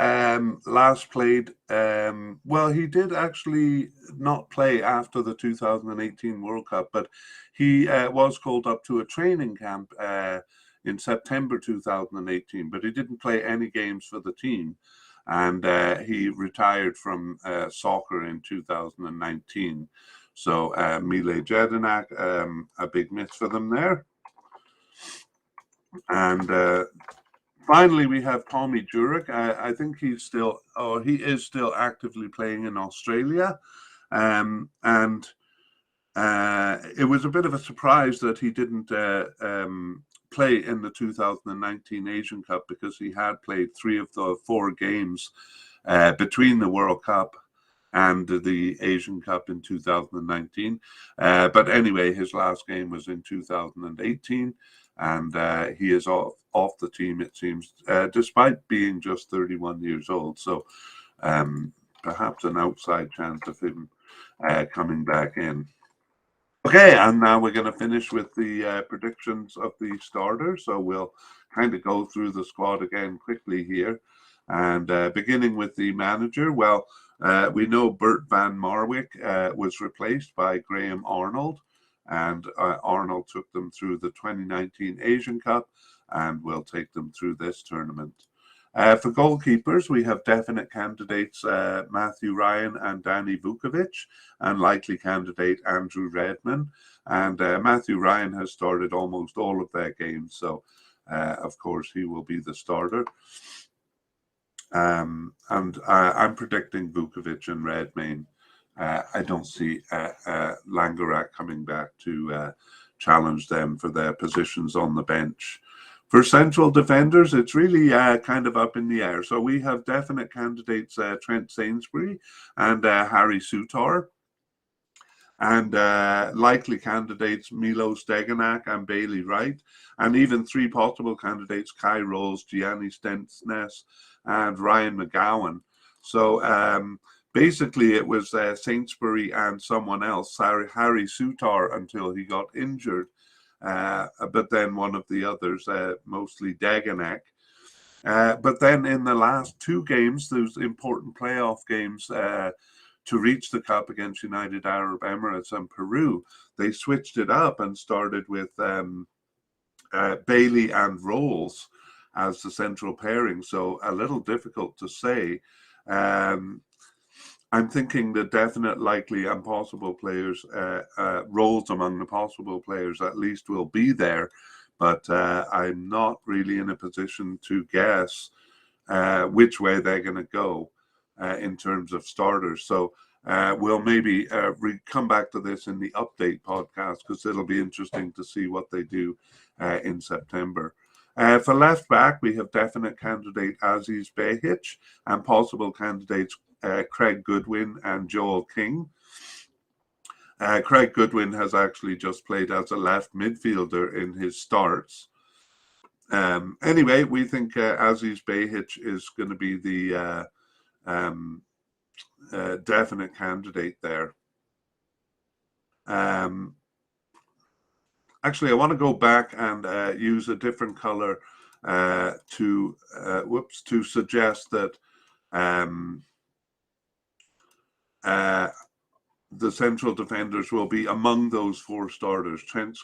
last played, well, he did actually not play after the 2018 World Cup, but he was called up to a training camp in September 2018, but he didn't play any games for the team. And he retired from soccer in 2019. So Mile Jedinak, a big miss for them there. And finally, we have Tommy Jurek. I think he is still actively playing in Australia. And it was a bit of a surprise that he didn't play in the 2019 Asian Cup, because he had played 3 of the 4 games between the World Cup and the Asian Cup in 2019. But anyway, his last game was in 2018, and he is off the team, it seems, despite being just 31 years old. So perhaps an outside chance of him coming back in. Okay, and now we're going to finish with the predictions of the starters. So we'll kind of go through the squad again quickly here. And beginning with the manager, well, we know Bert van Marwijk was replaced by Graham Arnold. And Arnold took them through the 2019 Asian Cup and will take them through this tournament. For goalkeepers, we have definite candidates Matthew Ryan and Danny Vukovic, and likely candidate Andrew Redman. And Matthew Ryan has started almost all of their games, so of course he will be the starter. And I'm predicting Vukovic and Redmayne. I don't see Langerak coming back to challenge them for their positions on the bench. For central defenders, it's really kind of up in the air. So we have definite candidates Trent Sainsbury and Harry Sutar. And likely candidates Milos Degenak and Bailey Wright. And even 3 possible candidates, Kai Rolls, Gianni Stensnes, and Ryan McGowan. So basically it was Sainsbury and someone else, Harry Sutar, until he got injured. But then one of the others, mostly Degenek. But then in the last 2 games, those important playoff games to reach the cup against United Arab Emirates and Peru, they switched it up and started with Bailey and Rolls as the central pairing. So a little difficult to say. I'm thinking the definite, likely, and possible players, roles among the possible players at least will be there, but I'm not really in a position to guess which way they're going to go in terms of starters. So we'll maybe come back to this in the update podcast, because it'll be interesting to see what they do in September. For left back, we have definite candidate Aziz Behich and possible candidates Craig Goodwin and Joel King. Craig Goodwin has actually just played as a left midfielder in his starts. Anyway, we think Aziz Behich is going to be the definite candidate there. Actually, I want to go back and use a different color to suggest that the central defenders will be among those 4 starters: Trent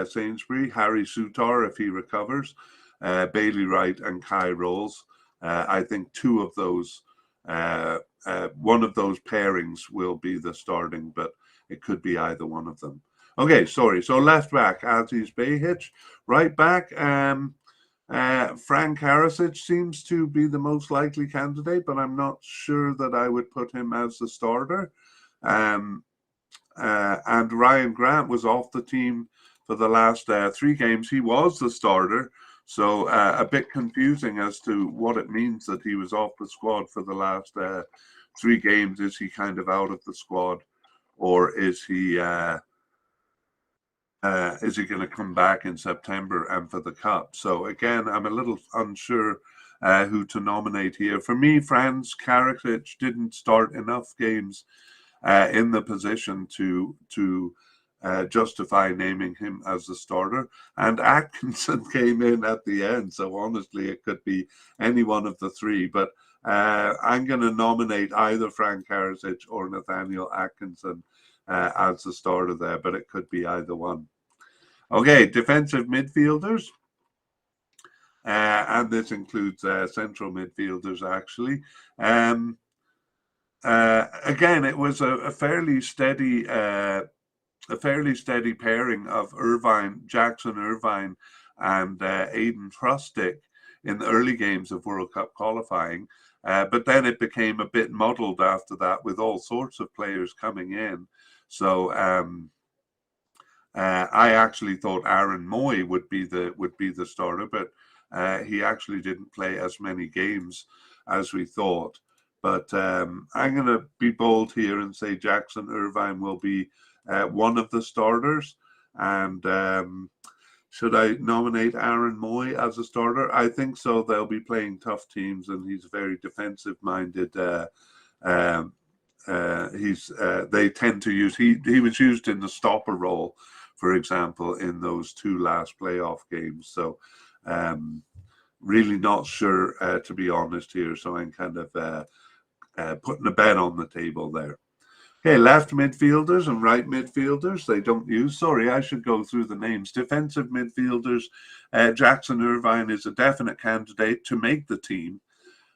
Sainsbury, Harry Souttar if he recovers, Bailey Wright and Kai Rolls. I think 2 of those, one of those pairings will be the starting, but it could be either one of them. Okay, sorry. So left back, Aziz Behich. Right back, Frank Karasic seems to be the most likely candidate, but I'm not sure that I would put him as the starter. And Ryan Grant was off the team for the last 3 games. He was the starter, so a bit confusing as to what it means that he was off the squad for the last 3 games. Is he kind of out of the squad, or is he going to come back in September and for the Cup? So again, I'm a little unsure who to nominate here. For me, Franz Karakic didn't start enough games in the position to justify naming him as the starter. And Atkinson came in at the end, so honestly, it could be any one of the 3. But I'm going to nominate either Frank Karakic or Nathaniel Atkinson as the starter there, but it could be either one. Okay, defensive midfielders. And this includes central midfielders, actually. Again, it was a fairly steady pairing of Jackson Irvine and Aiden Trustic in the early games of World Cup qualifying. But then it became a bit muddled after that, with all sorts of players coming in. So I actually thought Aaron Moy would be the starter, but he actually didn't play as many games as we thought. But I'm going to be bold here and say Jackson Irvine will be one of the starters. And should I nominate Aaron Moy as a starter? I think so. They'll be playing tough teams, and he's very defensive-minded. They tend to use. He was used in the stopper role, for example, in those 2 last playoff games. So really not sure, to be honest here. So I'm kind of putting a bet on the table there. Okay, left midfielders and right midfielders, they don't use. Sorry, I should go through the names. Defensive midfielders, Jackson Irvine is a definite candidate to make the team.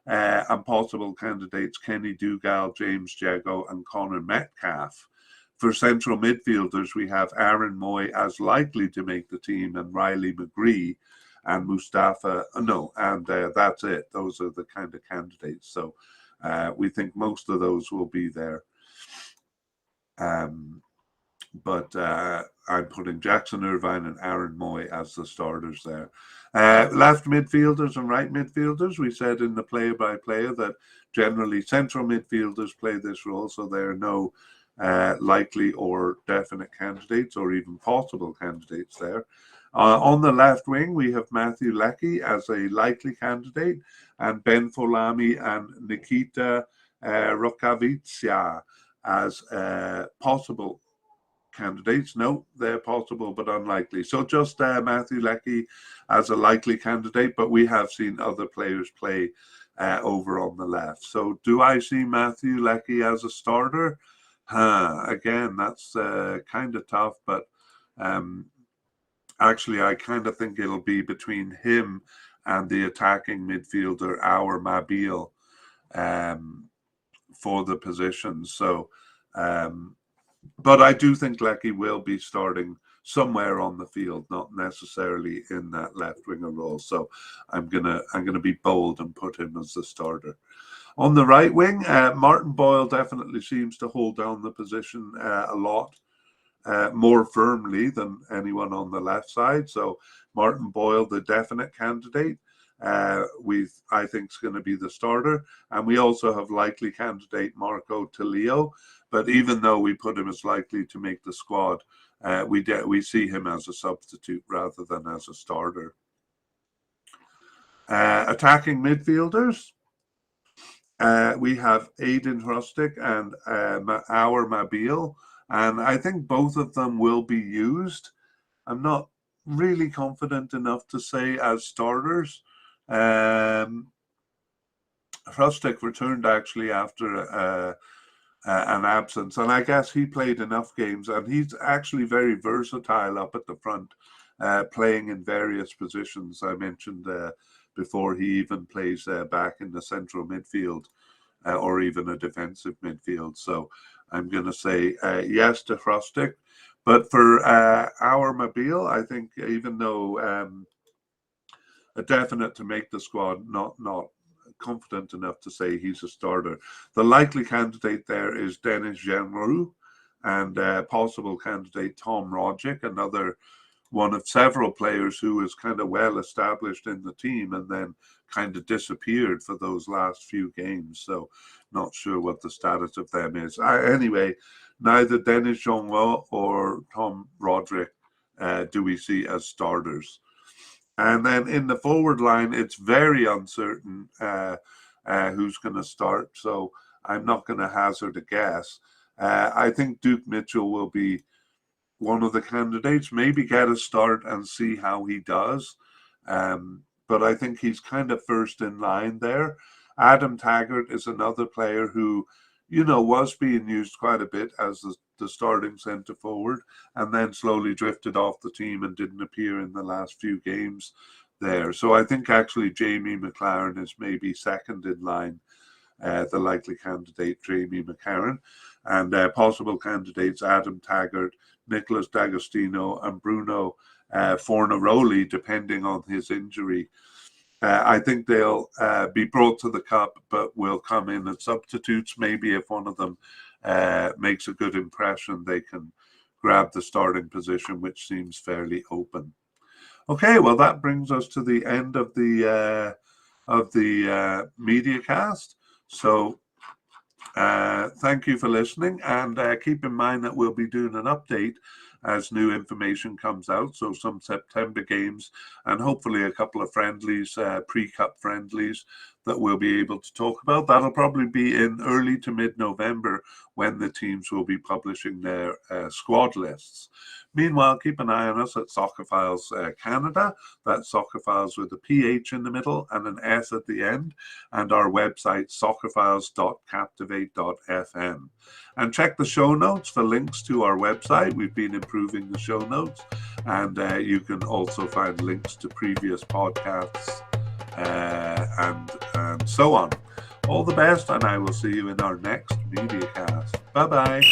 And possible candidates Kenny Dougal, James Jago, and Connor Metcalf. For central midfielders, we have Aaron Moy as likely to make the team, and Riley McGree and Mustafa. That's it. Those are the kind of candidates. So we think most of those will be there. But I'm putting Jackson Irvine and Aaron Moy as the starters there. Left midfielders and right midfielders, we said in the player-by-player that generally central midfielders play this role, so there are no likely or definite candidates or even possible candidates there. On the left wing, we have Matthew Leckie as a likely candidate, and Ben Folami and Nikita Rukavitsia as possible candidates. No, they're possible but unlikely. So just Matthew Leckie as a likely candidate, but we have seen other players play over on the left. So do I see Matthew Leckie as a starter? Again, that's kind of tough, but actually I kind of think it'll be between him and the attacking midfielder, Our Mabil, for the position. So but I do think Leckie will be starting somewhere on the field, not necessarily in that left winger role. So I'm gonna be bold and put him as the starter. On the right wing, Martin Boyle definitely seems to hold down the position a lot. more firmly than anyone on the left side. So Martin Boyle, the definite candidate, I think is going to be the starter. And we also have likely candidate Marco Tilio. But even though we put him as likely to make the squad, we see him as a substitute rather than as a starter. Attacking midfielders, we have Aiden Hrustic and our Mabille, and I think both of them will be used. I'm not really confident enough to say as starters. Hrustic returned actually after an absence, and I guess he played enough games, and he's actually very versatile up at the front, playing in various positions. I mentioned before he even plays back in the central midfield or even a defensive midfield. So I'm going to say yes to Hrustic. But for our Mabille, I think even though a definite to make the squad, not confident enough to say he's a starter. The likely candidate there is Denis Genroux and possible candidate Tom Rogic, another one of several players who is kind of well established in the team and then kind of disappeared for those last few games. So not sure what the status of them is. Anyway, neither Denis Genroux or Tom Rogic do we see as starters. And then in the forward line, it's very uncertain who's going to start. So I'm not going to hazard a guess. I think Duke Mitchell will be one of the candidates, maybe get a start and see how he does. But I think he's kind of first in line there. Adam Taggart is another player who, was being used quite a bit as the starting centre forward and then slowly drifted off the team and didn't appear in the last few games there. So I think actually Jamie McLaren is maybe second in line, the likely candidate, Jamie McCarran, and possible candidates Adam Taggart, Nicholas D'Agostino, and Bruno Fornaroli, depending on his injury. I think they'll be brought to the cup, but will come in as substitutes. Maybe if one of them makes a good impression, they can grab the starting position, which seems fairly open. Okay, well, that brings us to the end of the mediacast. So thank you for listening, and keep in mind that we'll be doing an update as new information comes out. So some September games and hopefully a couple of friendlies, pre-cup friendlies that we'll be able to talk about. That'll probably be in early to mid-November when the teams will be publishing their squad lists. Meanwhile, keep an eye on us at Soccerphiles Canada. That's Soccerphiles with a PH in the middle and an S at the end, and our website, soccerphiles.captivate.fm. And check the show notes for links to our website. We've been improving the show notes, and you can also find links to previous podcasts and so on. All the best, and I will see you in our next mediacast. Bye-bye.